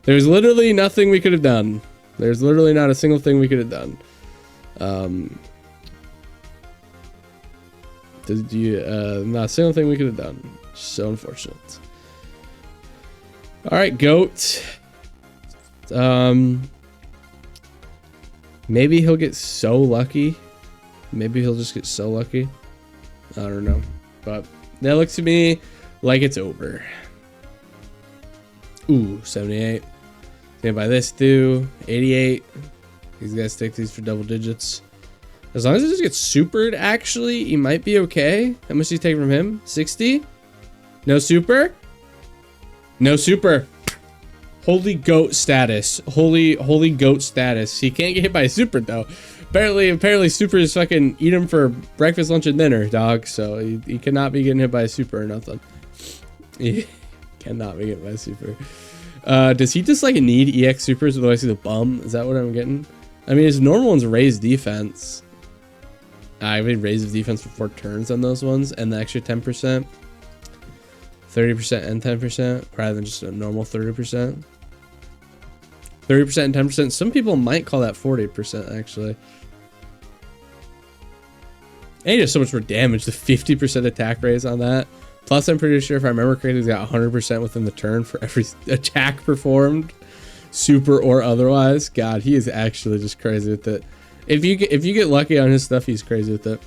There's literally nothing we could have done. There's literally not a single thing we could have done. Not a single thing we could have done. So unfortunate. All right, goat. Maybe he'll get so lucky. Maybe he'll just get so lucky. I don't know, but that looks to me like it's over. Ooh, 78. Gonna buy this too. 88. These guys take these for double digits. As long as it just gets supered, actually, he might be okay. How much do you take from him? 60? No super? No super. Holy goat status. Holy goat status. He can't get hit by a super though. Apparently super is fucking eat him for breakfast, lunch, and dinner, dog. So he cannot be getting hit by a super or nothing. He cannot be hit by a super. Does he just like need EX supers? Otherwise he's a bum? Is that what I'm getting? I mean, his normal ones raise defense. I would raise the defense for 4 turns on those ones, and the extra 10%, 30% and 10%, rather than just a normal 30%. 30% and 10%. Some people might call that 40% actually. And he does so much more damage. The 50% attack raise on that. Plus, I'm pretty sure if I remember correctly, he's got 100% within the turn for every attack performed, super or otherwise. God, he is actually just crazy with it. If you get lucky on his stuff, he's crazy with it.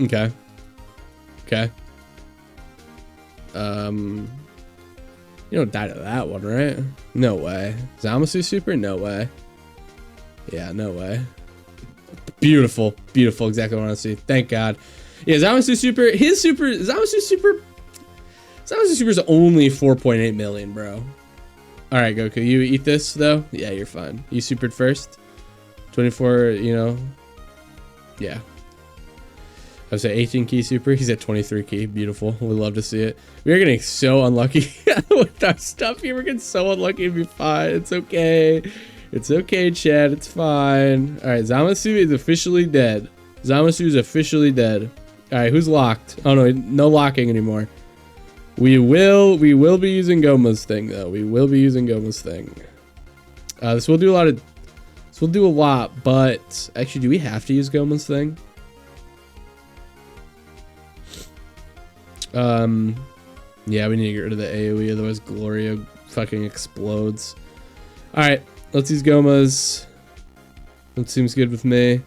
Okay. You don't die to that one, right? No way. Zamasu super? No way. Yeah, no way. Beautiful. Exactly what I want to see. Thank God. Yeah, Zamasu super. Zamasu super is only 4.8 million, bro. All right, Goku, you eat this though. Yeah, you're fine. You supered first. 24, you know. Yeah. I would say 18 key super. He's at 23 key. Beautiful. We love to see it. We are getting so unlucky with our stuff here. We're getting so unlucky to be fine. It's okay. It's okay, Chad. It's fine. All right, Zamasu is officially dead. Zamasu is officially dead. All right, who's locked? Oh no, no locking anymore. We will be using Goma's thing though. We will be using Goma's thing. This will do a lot of. This will do a lot, but actually, do we have to use Goma's thing? Yeah, we need to get rid of the AoE, otherwise Gloria fucking explodes. All right, let's use Goma's. That seems good with me.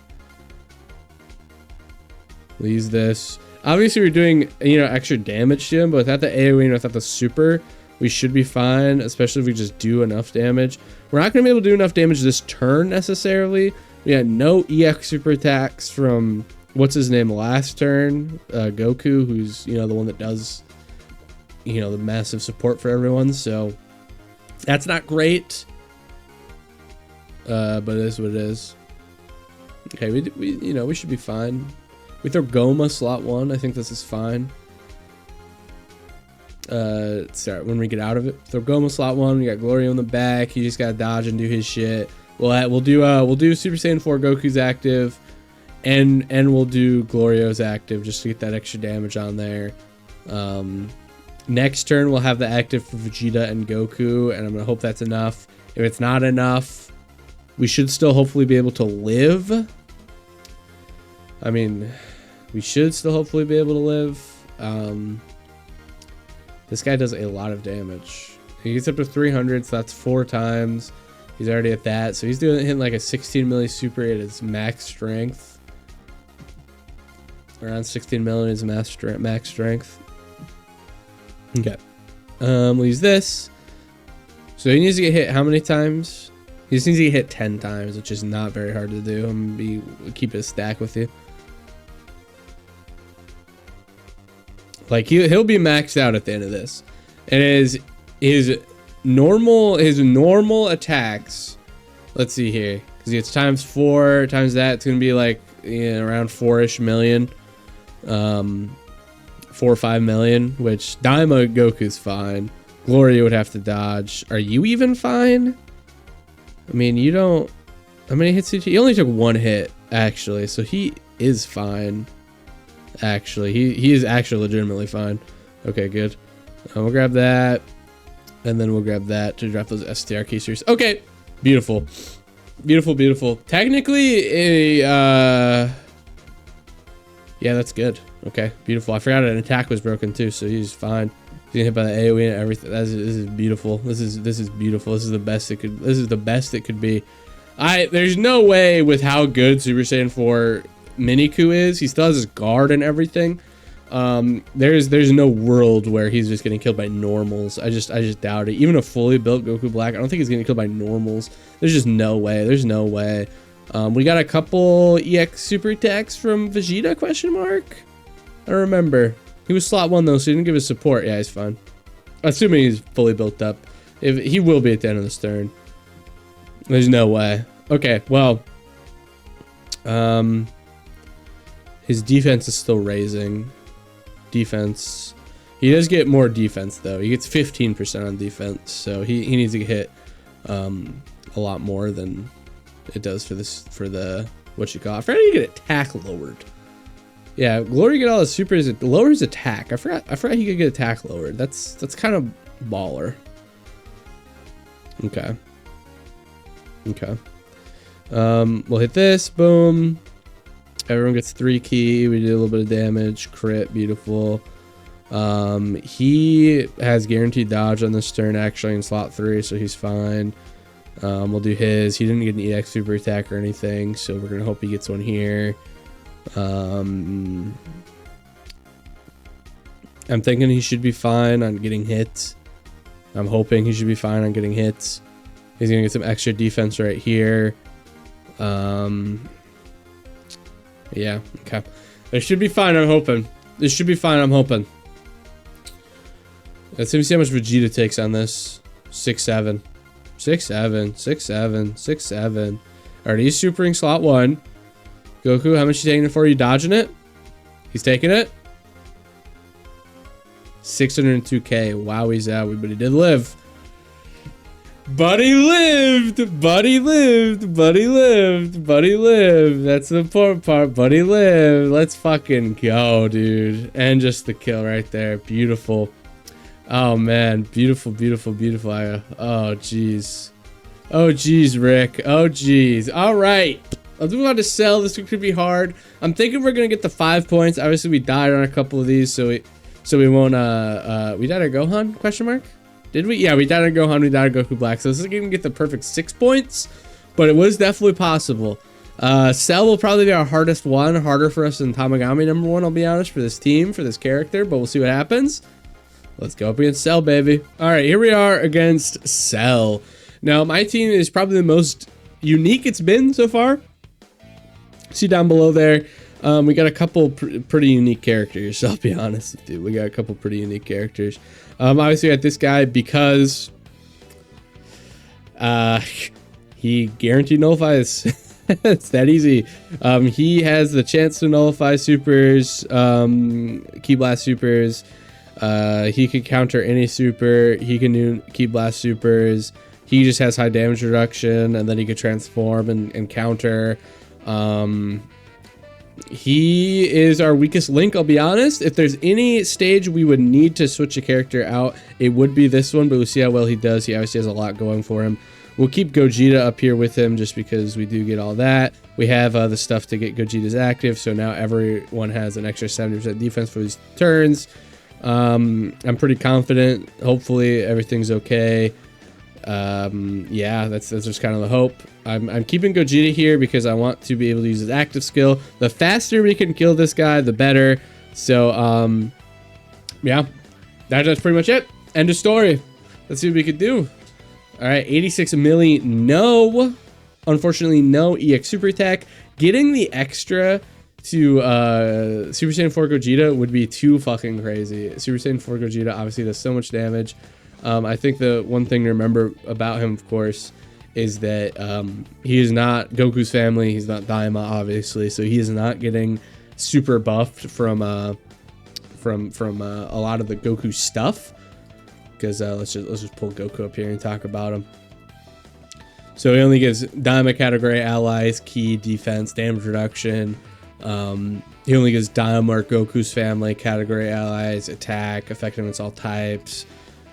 We'll use this. Obviously, we're doing, you know, extra damage to him, but without the AoE and without the super, we should be fine, especially if we just do enough damage. We're not going to be able to do enough damage this turn, necessarily. We had no EX super attacks from, what's his name, last turn? Goku, who's, you know, the one that does, you know, the massive support for everyone, so that's not great. But it is what it is. Okay, we you know, we should be fine. We throw Goma slot 1. I think this is fine. Sorry, when we get out of it, throw Goma slot 1. We got Gloria on the back. He just gotta dodge and do his shit. We'll do Super Saiyan 4 Goku's active, and we'll do Glorio's active just to get that extra damage on there. Next turn we'll have the active for Vegeta and Goku, and I'm gonna hope that's enough. If it's not enough, we should still hopefully be able to live. I mean, we should still hopefully be able to live. This guy does a lot of damage. He gets up to 300, so that's 4 times. He's already at that, so he's hitting like a 16 milli super at his max strength. Around 16 milli is max strength. Okay. We'll use this. So he needs to get hit how many times? He just needs to get hit 10 times, which is not very hard to do. I'm gonna keep it a stack with you. Like he'll be maxed out at the end of this. And his normal attacks. Let's see here, because it's times 4 times that. It's gonna be like around 4-ish million, 4 or 5 million. Which Daima Goku's fine. Gloria would have to dodge. Are you even fine? I mean, you don't. How many hits did he only took 1 hit actually, so he is fine. Actually, he is actually legitimately fine. Okay, good. We'll grab that, and then we'll grab that to drop those STR casers. Okay, beautiful, beautiful, beautiful. Technically, yeah, that's good. Okay, beautiful. I forgot an attack was broken too, so he's fine. He's getting hit by the AOE and everything. This is beautiful. This is beautiful. This is the best it could. This is the best it could be. There's no way with how good Super Saiyan 4 Miniku is. He still has his guard and everything. There's no world where he's just getting killed by normals. I just doubt it. Even a fully built Goku Black, I don't think he's getting killed by normals. There's just no way. There's no way. We got a couple EX super attacks from Vegeta, question mark? I don't remember. He was slot 1 though, so he didn't give his support. Yeah, he's fine. Assuming he's fully built up. If he will be at the end of this turn. There's no way. Okay, well. His defense is still raising. Defense. He does get more defense though. He gets 15% on defense, so he needs to get hit a lot more than it does for the what you call it. I forgot you get attack lowered. Yeah, Glory get all his supers. It lowers attack. I forgot he could get attack lowered. That's kind of baller. Okay. Okay. We'll hit this. Boom. Everyone gets 3 key. We did a little bit of damage. Crit. Beautiful. He has guaranteed dodge on this turn actually in slot 3, so he's fine. We'll do his. He didn't get an EX super attack or anything, so we're gonna hope he gets one here. I'm thinking he should be fine on getting hit. I'm hoping he should be fine on getting hits. He's gonna get some extra defense right here. Yeah, okay. It should be fine, I'm hoping. This should be fine, I'm hoping. Let's see how much Vegeta takes on this. 6-7. 6-7. 6-7. 6-7. Alright, he's supering slot 1. Goku, how much you taking it for? You dodging it? He's taking it? 602k. Wow, he's out. But he did live. Buddy lived. Buddy lived. Buddy lived. Buddy lived. That's the important part. Buddy lived. Let's fucking go, dude. And just the kill right there. Beautiful. Oh, man. Beautiful, beautiful, beautiful. Oh, jeez. Oh, jeez, Rick. Oh, jeez. All right. I'll do a lot to sell. This could be hard. I'm thinking we're going to get the 5 points. Obviously, we died on a couple of these, so we won't, we died on Gohan, question mark? Did we? Yeah, we died on Gohan, we died on Goku Black. So this isn't going to get the perfect 6 points, but it was definitely possible. Cell will probably be our hardest one. Harder for us than Tamagami #1, I'll be honest, for this team, for this character, but we'll see what happens. Let's go up against Cell, baby. All right, here we are against Cell. Now, my team is probably the most unique it's been so far. See down below there, we got a couple pretty unique characters, I'll be honest with you. We got a couple pretty unique characters. Obviously, we got this guy because he guaranteed nullifies. It's that easy. He has the chance to nullify supers, Ki Blast supers. He can counter any super. He can do Ki Blast supers. He just has high damage reduction, and then he could transform and counter. He is our weakest link, I'll be honest. If there's any stage we would need to switch a character out, it would be this one, but we'll see how well he does. He obviously has a lot going for him. We'll keep Gogeta up here with him just because we do get all that. We have the stuff to get Gogeta's active, so now everyone has an extra 70% defense for these turns. I'm pretty confident. Hopefully everything's okay. Yeah, that's just kind of the hope. I'm keeping Gogeta here because I want to be able to use his active skill. The faster we can kill this guy, the better. So, yeah, that's pretty much it. End of story. Let's see what we could do. All right, 86 million. No, unfortunately, no EX super attack. Getting the extra to Super Saiyan 4 Gogeta would be too fucking crazy. Super Saiyan 4 Gogeta obviously does so much damage. I think the one thing to remember about him, of course, is that he is not Goku's family. He's not Daima, obviously, so he is not getting super buffed from a lot of the Goku stuff. Because let's just pull Goku up here and talk about him. So he only gets Daima category allies, ki, defense, damage reduction. He only gets Daima or Goku's family category allies, attack, effectiveness all types.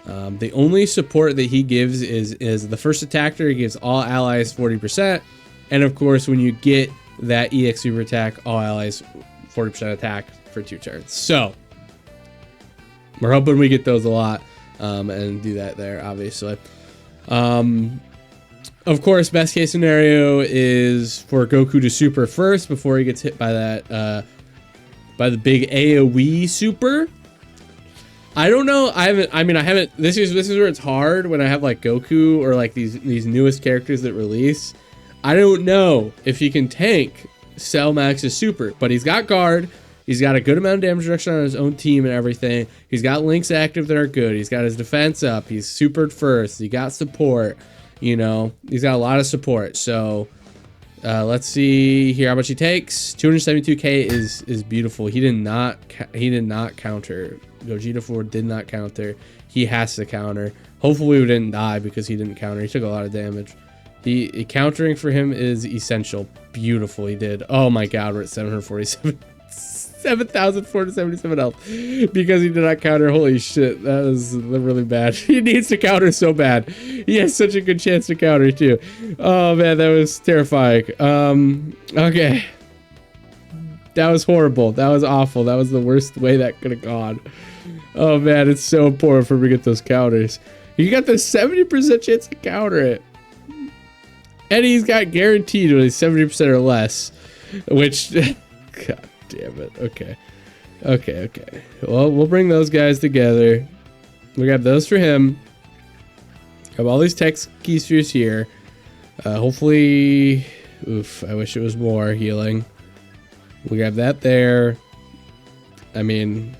The only support that he gives is the first attacker. He gives all allies 40%, and of course, when you get that EX super attack, all allies 40% attack for 2 turns. So we're hoping we get those a lot, and do that there, obviously. Of course, best case scenario is for Goku to super first before he gets hit by that by the big AoE super. I don't know. I haven't. This is where it's hard when I have like Goku or like these newest characters that release. I don't know if he can tank Cell Max's super, but he's got guard. He's got a good amount of damage reduction on his own team and everything. He's got links active that are good. He's got his defense up. He's supered first. He got support. You know, he's got a lot of support. So let's see here how much he takes. 272k is beautiful. He did not counter. Gogeta 4 did not counter. He has to counter. Hopefully we didn't die because he didn't counter. He took a lot of damage. Countering for him is essential. Beautiful. He did. Oh my god, we're at 747. 7,477 health because he did not counter. Holy shit, that was really bad. He needs to counter so bad. He has such a good chance to counter too. Oh man, that was terrifying. Okay, that was horrible. That was awful. That was the worst way that could have gone. Oh man, it's so important for me to get those counters. You got the 70% chance to counter it, and he's got guaranteed only 70% or less, which god damn it. Okay. Well, we'll bring those guys together. We got those for him. Have all these tech key spheres here. Hopefully, oof, I wish it was more healing. We got that there. I mean,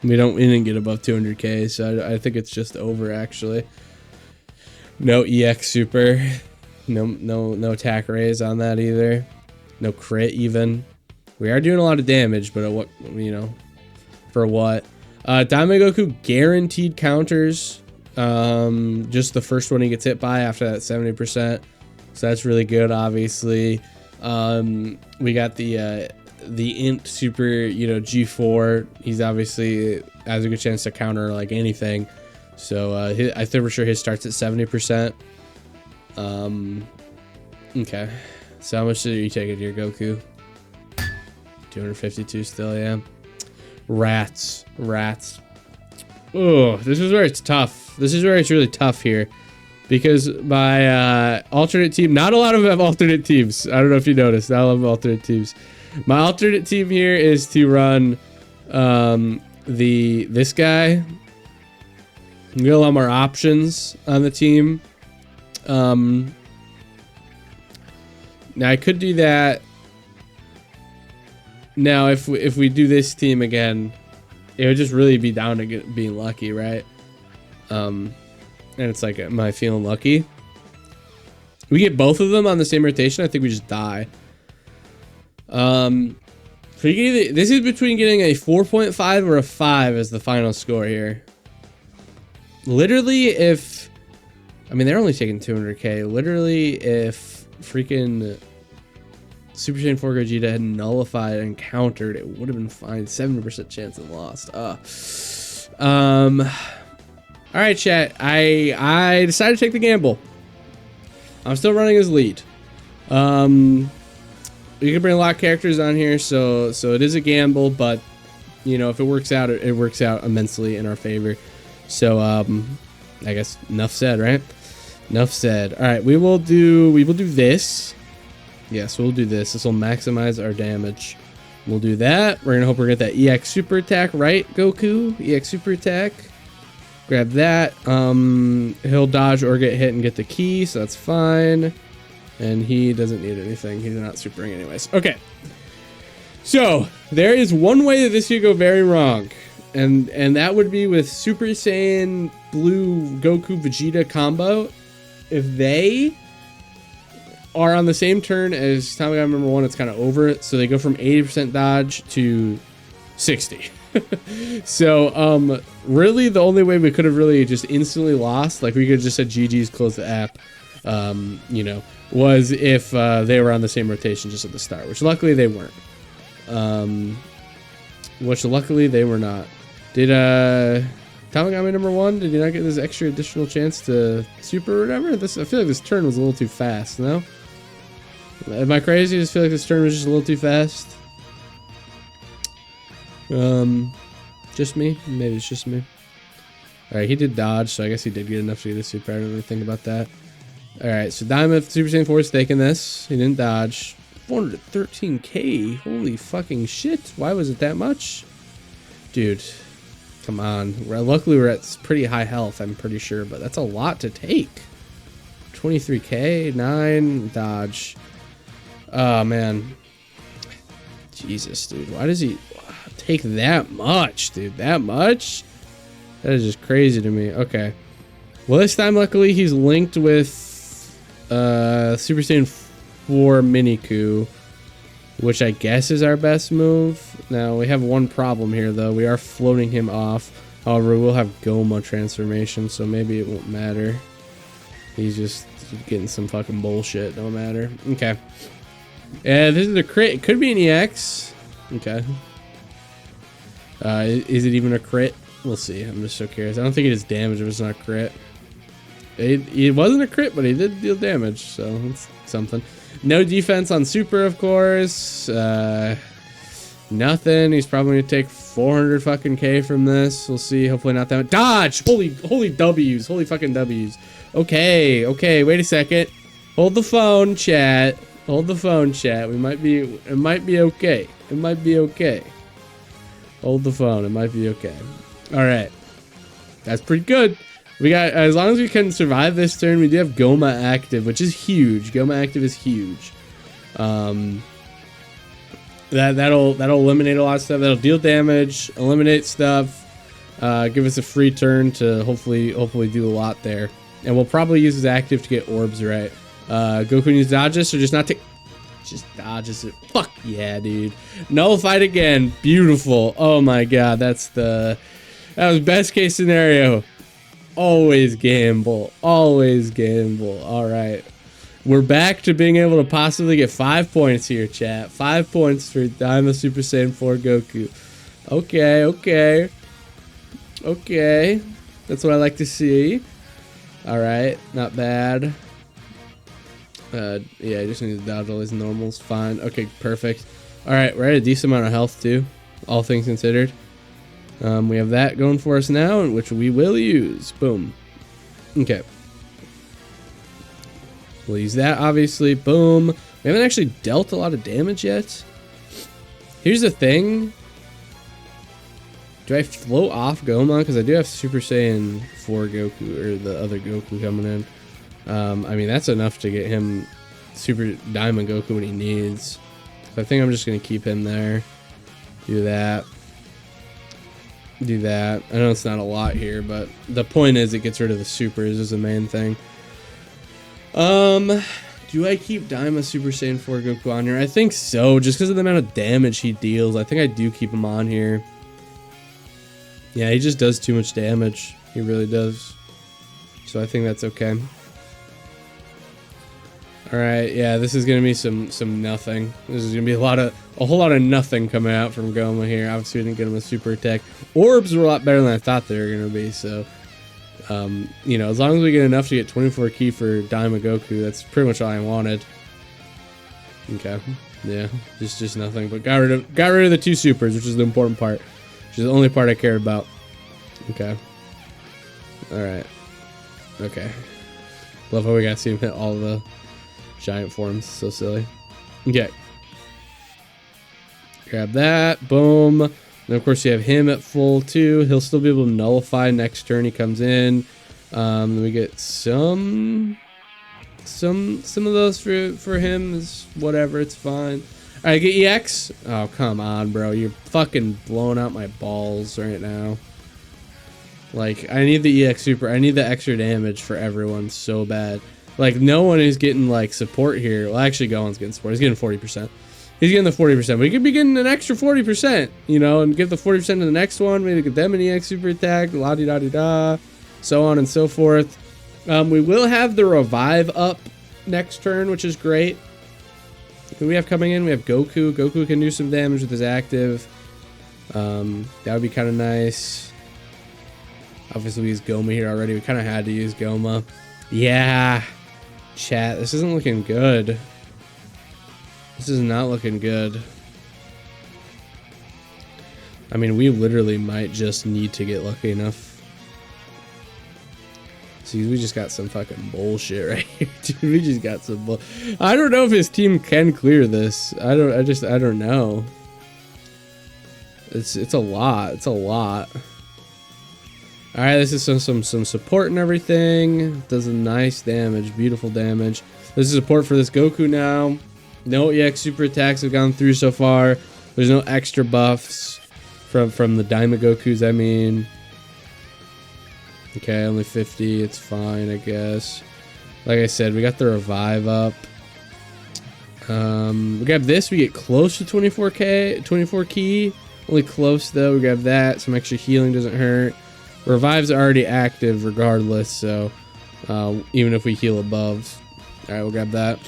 we didn't get above 200k, so I think it's just over actually. No EX super. No attack raise on that either. No crit even. We are doing a lot of damage, but what, you know, for what? Daima Goku guaranteed counters. Just the first one he gets hit by after that 70%. So that's really good, obviously. We got the Int Super, you know, G4. He's obviously has a good chance to counter like anything. So I think for sure his starts at 70%. Okay. So how much are you taking here, Goku? 252 still, yeah. Rats. Oh, this is where it's tough. This is where it's really tough here. Because my alternate team, not a lot of them have alternate teams. I don't know if you noticed. Not a lot of alternate teams. My alternate team here is to run this guy. We got a lot more options on the team. Now I could do that. Now if we do this team again, it would just really be down to being lucky, right? And it's like, am I feeling lucky? We get both of them on the same rotation. I think we just die. So you can either, this is between getting a 4.5 or a 5 as the final score here. Literally, if I mean they're only taking 200k. Literally, if freaking Super Saiyan 4 Gogeta had nullified and countered, it would have been fine. 70% chance of lost. All right, chat. I decided to take the gamble. I'm still running as lead. You can bring a lot of characters on here, so it is a gamble, but you know, if it works out, it works out immensely in our favor. So I guess enough said, right? Enough said. All right, we will do this. Yes, we'll do this. This will maximize our damage. We'll do that. We're gonna hope we're gonna get that EX super attack, right, Goku? EX super attack. Grab that. He'll dodge or get hit and get the key, so that's fine. And he doesn't need anything. He's not supering anyways. Okay. So, there is one way that this could go very wrong. And that would be with Super Saiyan Blue Goku Vegeta combo. If they are on the same turn as Tamagami number 1, it's kind of over it. So they go from 80% dodge to 60. So, really the only way we could have really just instantly lost, like we could have just said GG's, close the app, you know, was if they were on the same rotation just at the start, which luckily they weren't. Which luckily they were not. Did Tamagami number 1, did you not get this extra additional chance to super or whatever? I feel like this turn was a little too fast, no? Am I crazy? I just feel like this turn was just a little too fast. Just me? Maybe it's just me. Alright, he did dodge, so I guess he did get enough to get a super. I didn't really think about that. Alright, so Daima Super Saiyan 4 is taking this. He didn't dodge. 413k. Holy fucking shit. Why was it that much? Dude, come on. Luckily, we're at pretty high health, I'm pretty sure, but that's a lot to take. 23k, 9, dodge. Oh, man. Jesus, dude. Why does he take that much, dude? That much? That is just crazy to me. Okay. Well, this time, luckily, he's linked with Super Saiyan 4 Miniku, which I guess is our best move. Now, we have one problem here, though. We are floating him off. However, we'll have Goma transformation, so maybe it won't matter. He's just getting some fucking bullshit. Don't matter. Okay. Yeah, this is a crit. It could be an EX. Okay. Is it even a crit? We'll see. I'm just so curious. I don't think it is damage if it's not a crit. It wasn't a crit, but he did deal damage, so it's something. No defense on Super, of course. Nothing. He's probably gonna take 400 fucking K from this. We'll see. Hopefully not that much. Dodge! Holy W's. Holy fucking W's. Okay. Okay. Wait a second. Hold the phone, chat. Hold the phone, chat. It might be okay. It might be okay. Hold the phone. It might be okay. All right. That's pretty good. We got, as long as we can survive this turn, we do have Goma active, which is huge. Goma active is huge. That'll eliminate a lot of stuff. That'll deal damage, eliminate stuff, give us a free turn to hopefully do a lot there. And we'll probably use his active to get orbs right. Goku needs dodges, so just dodges it. Fuck yeah, dude. Nullified again. Beautiful. Oh my god, that was best case scenario. Always gamble. Always gamble. Alright. We're back to being able to possibly get 5 points here, chat. 5 points for Daima Super Saiyan 4 Goku. Okay, okay. Okay. That's what I like to see. Alright, not bad. Yeah, I just need to dodge all his normals. Fine. Okay, perfect. Alright, we're at a decent amount of health, too. All things considered. We have that going for us now, which we will use. Boom. Okay. We'll use that, obviously. Boom. We haven't actually dealt a lot of damage yet. Here's the thing. Do I float off Goma? Because I do have Super Saiyan 4 Goku, or the other Goku coming in. I mean, that's enough to get him Super Diamond Goku when he needs. So I think I'm just going to keep him there. Do that. Do that. I know it's not a lot here, but the point is it gets rid of the supers is the main thing. Do I keep Daima Super Saiyan 4 Goku on here? I think so, just because of the amount of damage he deals. I think I do keep him on here. Yeah, he just does too much damage. He really does. So I think that's okay. Alright, yeah, this is gonna be some nothing. This is gonna be a whole lot of nothing coming out from Goma here. Obviously, we didn't get him a super attack. Orbs were a lot better than I thought they were gonna be, so you know, as long as we get enough to get 24 key for Daima Goku, that's pretty much all I wanted. Okay. Yeah, just nothing. But got rid of the 2 supers, which is the important part. Which is the only part I cared about. Okay. Alright. Okay. Love how we got to see him hit all the giant forms. So silly. Okay. Grab that. Boom. And of course you have him at full too. He'll still be able to nullify next turn he comes in. Then we get some some of those for him is whatever. It's fine. All right, get EX. Oh, come on, bro. You're fucking blowing out my balls right now. Like, I need the EX super. I need the extra damage for everyone so bad. Like, no one is getting, like, support here. Well, actually, Gohan's getting support. He's getting 40%. He's getting the 40%, but he could be getting an extra 40%, you know, and give the 40% to the next one. Maybe get them an EX super attack, la-di-da-di-da, so on and so forth. We will have the revive up next turn, which is great. Who do we have coming in? We have Goku. Goku can do some damage with his active. That would be kind of nice. Obviously, we used Goma here already. We kind of had to use Goma. Yeah. Chat, this isn't looking good. This is not looking good. I mean, we literally might just need to get lucky enough. See, we just got some fucking bullshit right here, dude. We just got some bull. I don't know if his team can clear this. I don't know. It's a lot. It's a lot. All right, this is some support and everything. Does a nice damage, beautiful damage. This is support for this Goku now. No EX super attacks have gone through so far. There's no extra buffs from the Daima Gokus, I mean. Okay, only 50. It's fine, I guess. Like I said, we got the revive up. We grab this. We get close to 24 key. Only close, though. We grab that. Some extra healing doesn't hurt. Revive's already active regardless, so even if we heal above. All right, we'll grab that.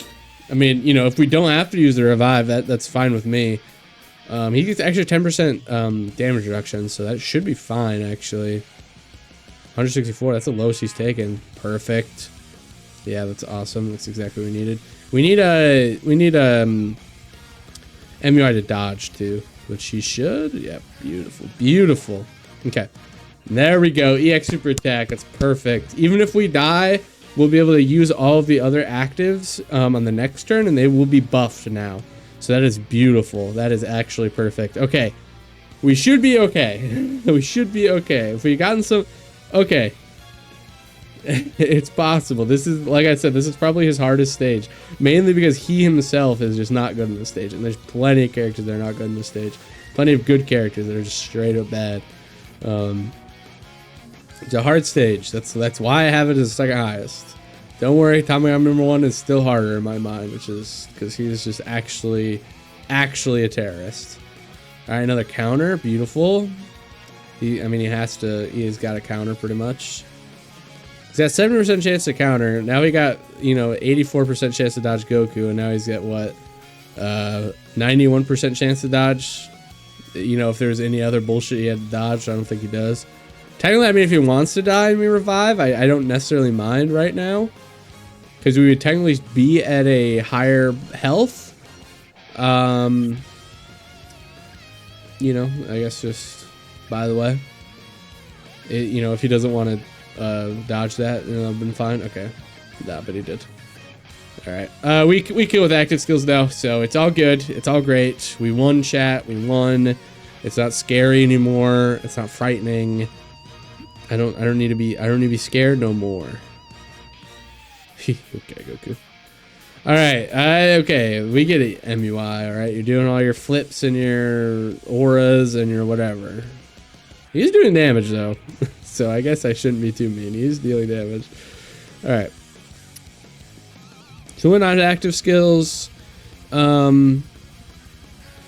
I mean, you know, if we don't have to use the revive, that's fine with me. He gets extra 10% damage reduction, so that should be fine, actually. 164, that's the lowest he's taken. Perfect. Yeah, that's awesome. That's exactly what we needed. We need MUI to dodge too, which he should. Yeah, beautiful, beautiful. Okay, there we go. EX super attack. That's perfect. Even if we die, we'll be able to use all of the other actives on the next turn, and they will be buffed now. So that is beautiful. That is actually perfect. Okay, we should be okay. We should be okay. If we gotten some, okay. It's possible. This is, like I said, this is probably his hardest stage, mainly because he himself is just not good in this stage, and there's plenty of characters that are not good in this stage, plenty of good characters that are just straight up bad. It's a hard stage. That's why I have it as the second highest. Don't worry, Tamagami number 1 is still harder in my mind, which is because he's just actually a terrorist. All right, another counter, beautiful. He has got a counter pretty much. He's got 70% chance to counter. Now he got, 84% chance to dodge Goku, and now he's got what? 91% chance to dodge. If there's any other bullshit he had to dodge, I don't think he does. Technically, I mean, if he wants to die and we revive, I don't necessarily mind right now, because we would technically be at a higher health. I guess just by the way, if he doesn't want to dodge that, I've been fine. Okay, nah, but he did. All right, we kill with active skills now, so it's all good. It's all great. We won, chat. We won. It's not scary anymore. It's not frightening. I don't need to be scared no more. Okay, Goku. All right, okay, we get it, MUI. All right, you're doing all your flips and your auras and your whatever. He's doing damage though, so I guess I shouldn't be too mean. He's dealing damage. All right. So we're not active skills. Let's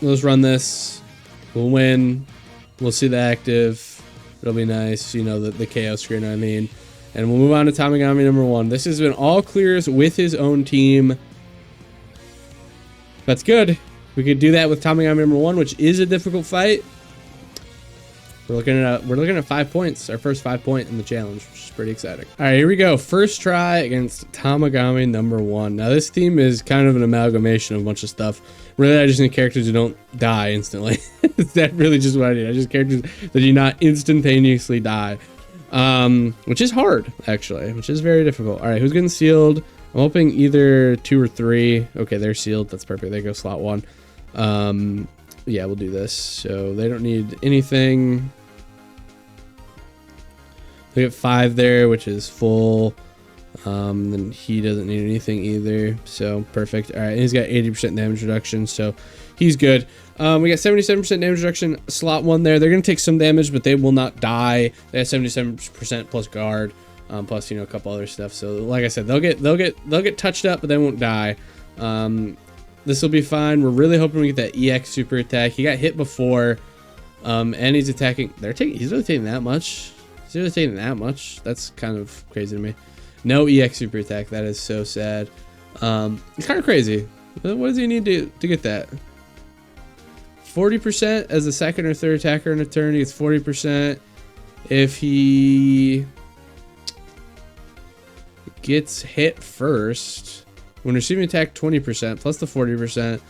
run this. We'll win. We'll see the active. It'll be nice, the KO screen, I mean. And we'll move on to Tamagami number 1. This has been all clears with his own team. That's good. We could do that with Tamagami number 1, which is a difficult fight. We're looking at 5 points, our first 5 point in the challenge, which is pretty exciting. All right, here we go. First try against Tamagami number 1. Now this team is kind of an amalgamation of a bunch of stuff. Really, I just need characters who don't die instantly. Is that really just what I need? I just characters that do not instantaneously die, which is hard actually, which is very difficult. All right, who's getting sealed? I'm hoping either 2 or 3. Okay, they're sealed. That's perfect. They go slot 1. Yeah, we'll do this. So they don't need anything. We get 5 there, which is full. Then he doesn't need anything either, so perfect. All right, and he's got 80% damage reduction, so he's good. We got 77% damage reduction. Slot 1 there. They're gonna take some damage, but they will not die. They have 77% plus guard, plus a couple other stuff. So like I said, they'll get touched up, but they won't die. This will be fine. We're really hoping we get that EX super attack. He got hit before, and he's attacking. He's really taking that much. He's really taking that much. That's kind of crazy to me. No EX super attack. That is so sad. It's kind of crazy. What does he need to get that? 40% as a second or third attacker in a turn. He gets 40%. If he gets hit first, when receiving attack, 20% plus the 40%.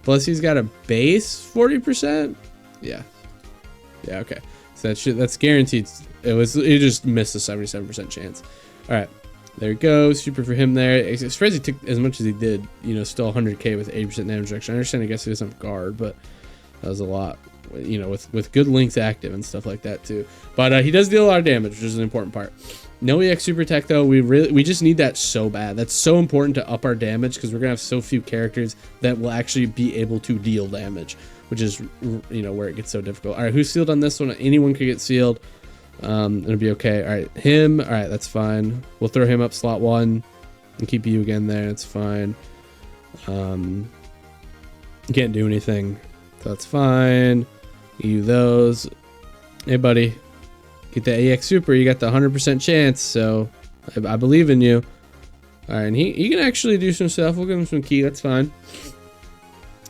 Plus he's got a base 40%. Yeah. Okay. So that's guaranteed. It just missed a 77% chance. All right. There we go. Super for him there. It's crazy he took as much as he did. Still 100k with 80% damage reduction. I understand. I guess he doesn't have guard, but that was a lot. With good links active and stuff like that too. But he does deal a lot of damage, which is an important part. No EX super attack though. We just need that so bad. That's so important to up our damage because we're gonna have so few characters that will actually be able to deal damage, which is where it gets so difficult. All right, who's sealed on this one? Anyone could get sealed. It'll be okay. All right, him. All right, that's fine. We'll throw him up slot 1 and keep you again there. It's fine. You can't do anything, so that's fine. You those. Hey, buddy, get that EX super. You got the 100% chance, so I believe in you. All right, and he can actually do some stuff. We'll give him some key. That's fine.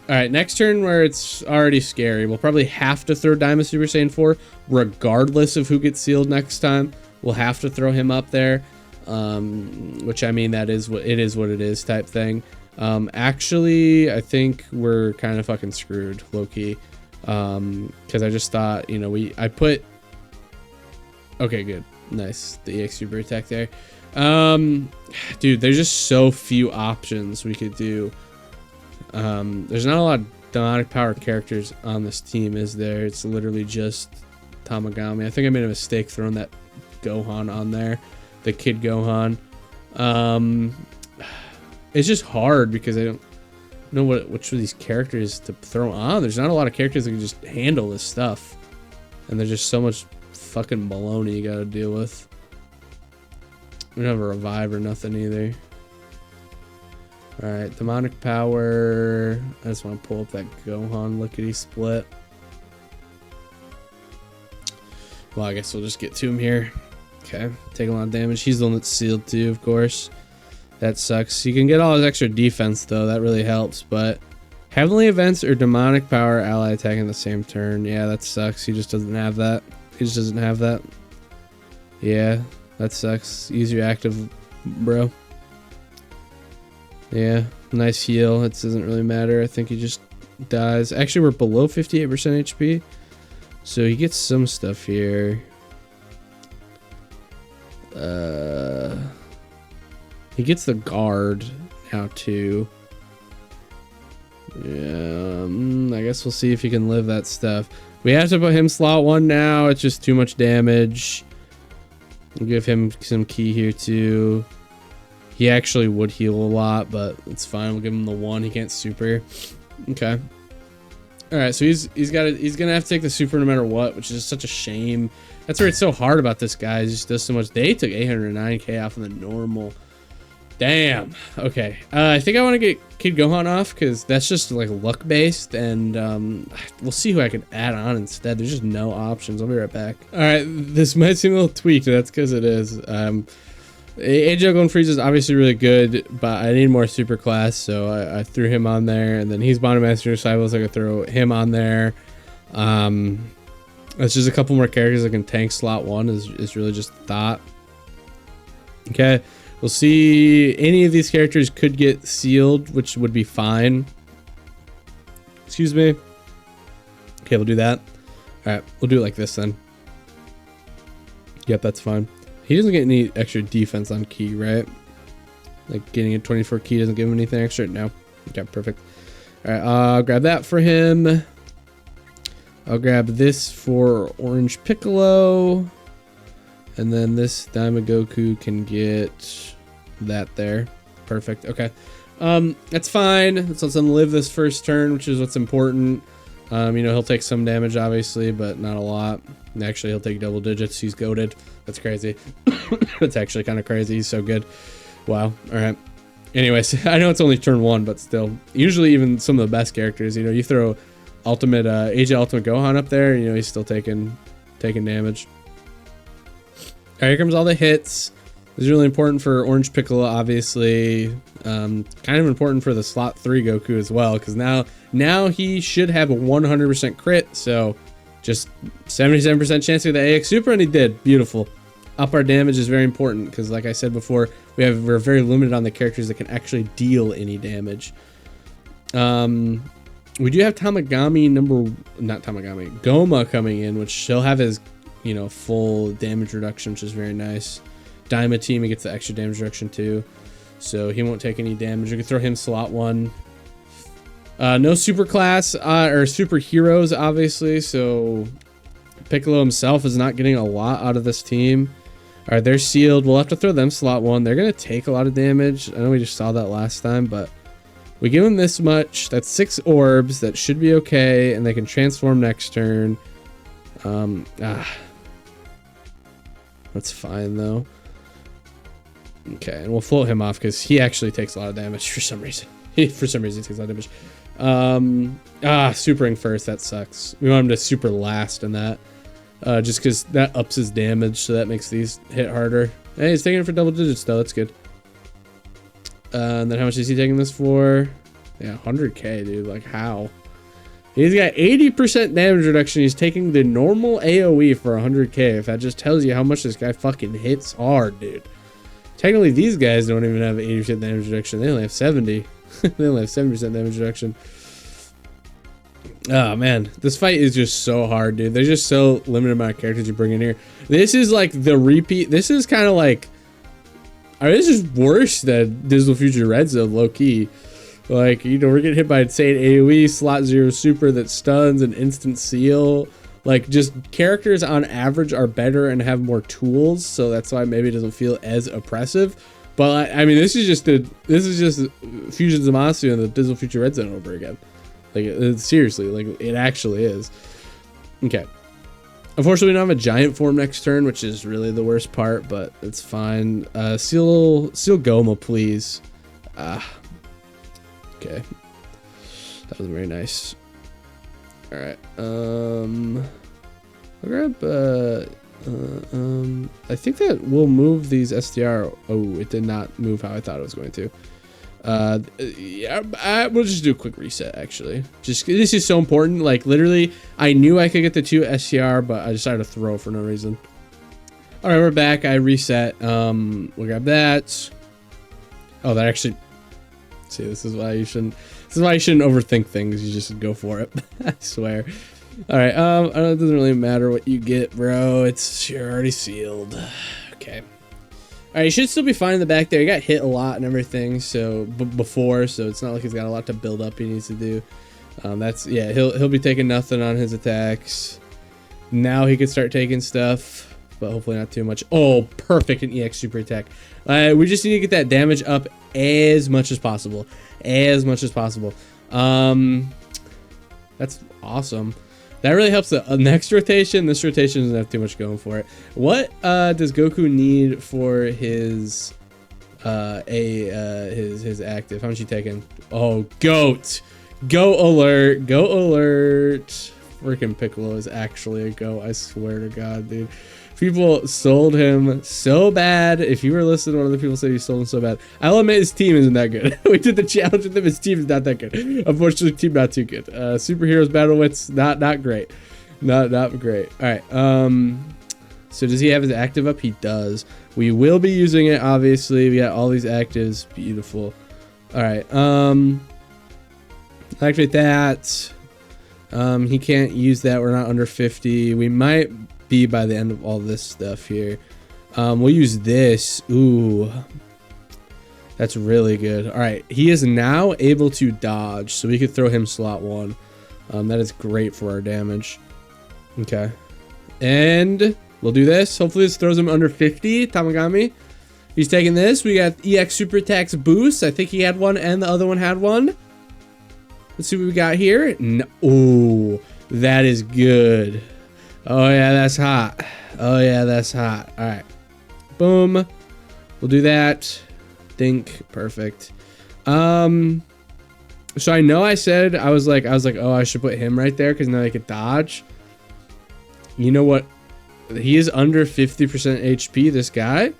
All right, next turn where it's already scary. We'll probably have to throw Daima Super Saiyan 4, regardless of who gets sealed next time. We'll have to throw him up there, which I mean that is what it is type thing. Actually, I think we're kind of fucking screwed, low key, because I just thought I put. Okay, good, nice. The EX Super attack there, dude. There's just so few options we could do. There's not a lot of demonic power characters on this team, is there? It's literally just Tamagami. I think I made a mistake throwing that Gohan on there, the Kid Gohan. It's just hard because I don't know which of these characters to throw on. There's not a lot of characters that can just handle this stuff, and there's just so much fucking baloney you gotta deal with. We don't have a revive or nothing either. Alright, demonic power. I just want to pull up that Gohan lickety split. Well, I guess we'll just get to him here. Okay, take a lot of damage. He's the one that's sealed too, of course. That sucks. You can get all his extra defense though, that really helps, but heavenly events or demonic power ally attacking the same turn. Yeah, that sucks. He just doesn't have that. Yeah, that sucks. Use your active, bro. Yeah, nice heal. It doesn't really matter. I think he just dies. Actually, we're below 58% HP, so he gets some stuff here. He gets the guard now too. Yeah, I guess we'll see if he can live that stuff. We have to put him slot 1 now. It's just too much damage. We'll give him some key here too. He actually would heal a lot, but it's fine. We'll give him the 1. He can't super. Okay. All right, so he's gonna have to take the super no matter what, which is such a shame. That's where it's so hard about this guy. He just does so much. They took 809k off of the normal. Damn. Okay. I think I want to get Kid Gohan off because that's just like luck based, and we'll see who I can add on instead. There's just no options. I'll be right back. All right, this might seem a little tweaked. That's because it is. AJ Golden Freeze is obviously really good, but I need more super class, so I threw him on there, and then he's Bottom Master Disciples, so I could throw him on there. It's just a couple more characters that can tank slot 1 is really just the thought. Okay, we'll see. Any of these characters could get sealed, which would be fine. Excuse me. Okay, we'll do that. All right, we'll do it like this then. Yep, that's fine. He doesn't get any extra defense on key, right? Like getting a 24 key doesn't give him anything extra? No. Okay, perfect. All right, I'll grab that for him. I'll grab this for Orange Piccolo. And then this Daima Goku can get that there. Perfect. Okay. That's fine. Let's let him live this first turn, which is what's important. You know, he'll take some damage, obviously, but not a lot. And actually, he'll take double digits. He's goated. That's crazy. That's actually kind of crazy. He's so good. Wow. All right. Anyways, I know it's only turn 1, but still. Usually, even some of the best characters, you know, you throw Ultimate AJ Ultimate Gohan up there, you know, he's still taking damage. All right, here comes all the hits. This is really important for Orange Piccolo, obviously. Kind of important for the slot 3 Goku as well, because now he should have a 100% crit. So just 77% chance to get the AX Super, and he did. Beautiful. Up our damage is very important because, like I said before, we're very limited on the characters that can actually deal any damage. We do have Goma coming in, which he'll have his, you know, full damage reduction, which is very nice. Daima team, he gets the extra damage reduction too, so he won't take any damage. You can throw him slot 1. No super class or superheroes, obviously, so Piccolo himself is not getting a lot out of this team. All right, they're sealed. We'll have to throw them slot 1. They're gonna take a lot of damage. I know we just saw that last time, but we give them this much. That's 6 orbs. That should be okay, and they can transform next turn. That's fine though. Okay, and we'll float him off because he actually takes a lot of damage for some reason. For some reason, he takes a lot of damage. Supering first, that sucks. We want him to super last in that. Just because that ups his damage, so that makes these hit harder. Hey, he's taking it for double digits though, that's good. And then how much is he taking this for? Yeah, 100k, dude. Like, how? He's got 80% damage reduction. He's taking the normal AoE for 100k. If that just tells you how much this guy fucking hits hard, dude. Technically, these guys don't even have 80% damage reduction. They only have 70. They only have 70% damage reduction. Oh, man. This fight is just so hard, dude. There's just so limited amount of characters you bring in here. This is like the repeat. This is kind of like... I mean, this is worse than Digital Future Red Zone, low-key. Like, you know, we're getting hit by insane AoE, slot 0 super that stuns, and instant seal. Like, just characters on average are better and have more tools, so that's why maybe it doesn't feel as oppressive. But I mean, this is just Fusion Zamasu and the Digital Future Red Zone over again. Like, seriously, like, it actually is. Okay. Unfortunately, we don't have a giant form next turn, which is really the worst part, but it's fine. Seal Goma, please. Okay. That was very nice. All right. I'll grab. I think that will move these SDR. Oh, it did not move how I thought it was going to. Yeah, we'll just do a quick reset. Actually, just this is so important. Like, literally, I knew I could get the 2 SDR, but I decided to throw for no reason. All right, we're back. I reset. We'll grab that. Oh, that actually. See, this is why you shouldn't. This is why you shouldn't overthink things. You just go for it. I swear. All right. It doesn't really matter what you get, bro. You're already sealed. Okay. All right. You should still be fine in the back there. He got hit a lot and everything. So before, so it's not like he's got a lot to build up. He needs to do. Yeah. He'll be taking nothing on his attacks. Now he could start taking stuff, but hopefully not too much. Oh, perfect. An EX super attack. We just need to get that damage up as much as possible. That's awesome. That really helps the next rotation. This rotation doesn't have too much going for it. What does Goku need for his his active? How much you taking? Oh, goat. Go alert. Freaking Piccolo is actually a goat. I swear to God, dude. People sold him so bad. If you were listening to one of the people say you sold him so bad, I'll admit his team isn't that good. We did the challenge with him. His team is not that good. Unfortunately, team not too good. Superheroes battle wits not great. Not great. All right. So does he have his active up? He does. We will be using it. Obviously, we got all these actives. Beautiful. All right. Activate that. He can't use that. We're not under 50. We might be by the end of all this stuff here. We'll use this. Ooh, that's really good. All right, he is now able to dodge, so we could throw him slot 1. That is great for our damage. Okay, and we'll do this. Hopefully this throws him under 50 Tamagami. He's taking this. We got EX Super Attacks Boost. I think he had one and the other one had one. Let's see what we got here. No. Oh, that is good. Oh, yeah, that's hot. Oh, yeah, that's hot. All right. Boom. We'll do that. Think. Perfect. So I know I said, I was like, oh, I should put him right there because now I could dodge. You know what? He is under 50% HP, this guy.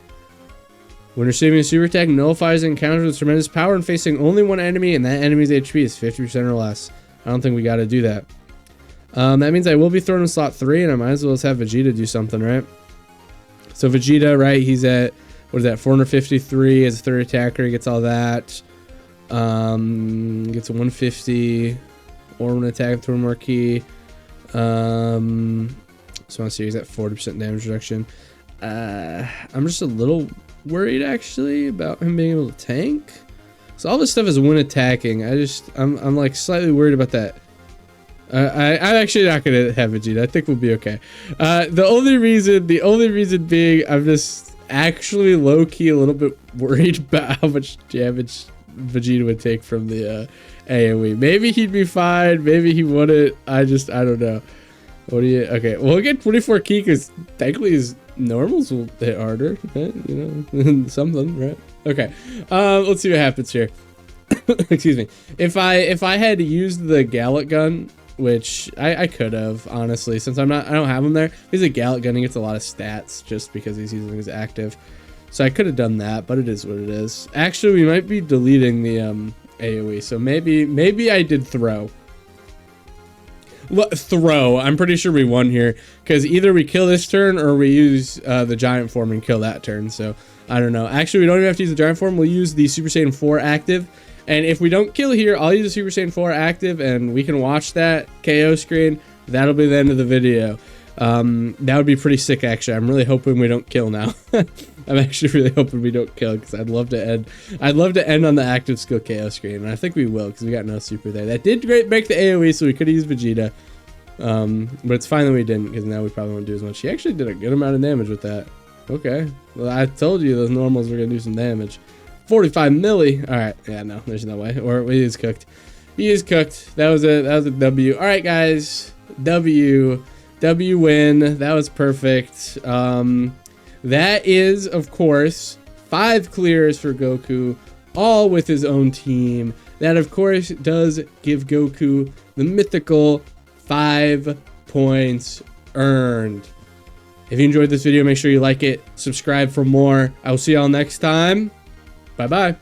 When receiving a super attack, nullifies encounters with tremendous power and facing only one enemy, and that enemy's HP is 50% or less. I don't think we got to do that. That means I will be thrown in slot 3, and I might as well just have Vegeta do something, right? So Vegeta, right, he's at, what is that, 453 as a third attacker. He gets all that. Gets a 150 or one attack, throw more key. So I want to see, he's at 40% damage reduction. I'm just a little worried actually about him being able to tank. So all this stuff is when attacking. I'm like slightly worried about that. I'm actually not gonna have Vegeta. I think we'll be okay. The only reason being I'm just actually low-key a little bit worried about how much damage Vegeta would take from the AoE. Maybe he'd be fine, maybe he wouldn't. I don't know. What do you, okay, we'll get 24 ki because technically his normals will hit harder, right? You know, something, right? Okay, let's see what happens here. Excuse me. If I had used the Gallic gun, which I could have, honestly, since I don't have him there. He's a Gallic gun, he gets a lot of stats just because he's using his active. So I could have done that, but it is what it is. Actually, we might be deleting the AoE, so maybe I did throw. Throw. I'm pretty sure we won here because either we kill this turn or we use the giant form and kill that turn. So I don't know. Actually, we don't even have to use the giant form. We'll use the Super Saiyan 4 active. And if we don't kill here, I'll use the Super Saiyan 4 active and we can watch that KO screen. That'll be the end of the video. That would be pretty sick, actually. I'm really hoping we don't kill now. I'm actually really hoping we don't kill because I'd love to end on the active skill KO screen, and I think we will because we got no super there. That did break the AoE, so we could have used Vegeta. But it's fine that we didn't because now we probably won't do as much. He actually did a good amount of damage with that. Okay. Well, I told you those normals were going to do some damage. 45 milli. All right. Yeah, no, there's no way. Or he is cooked. He is cooked. That was a W. All right, guys. W win. That was perfect. That is, of course, 5 clears for Goku, all with his own team. That, of course, does give Goku the mythical 5 points earned. If you enjoyed this video, make sure you like it, subscribe for more. I will see y'all next time. Bye-bye.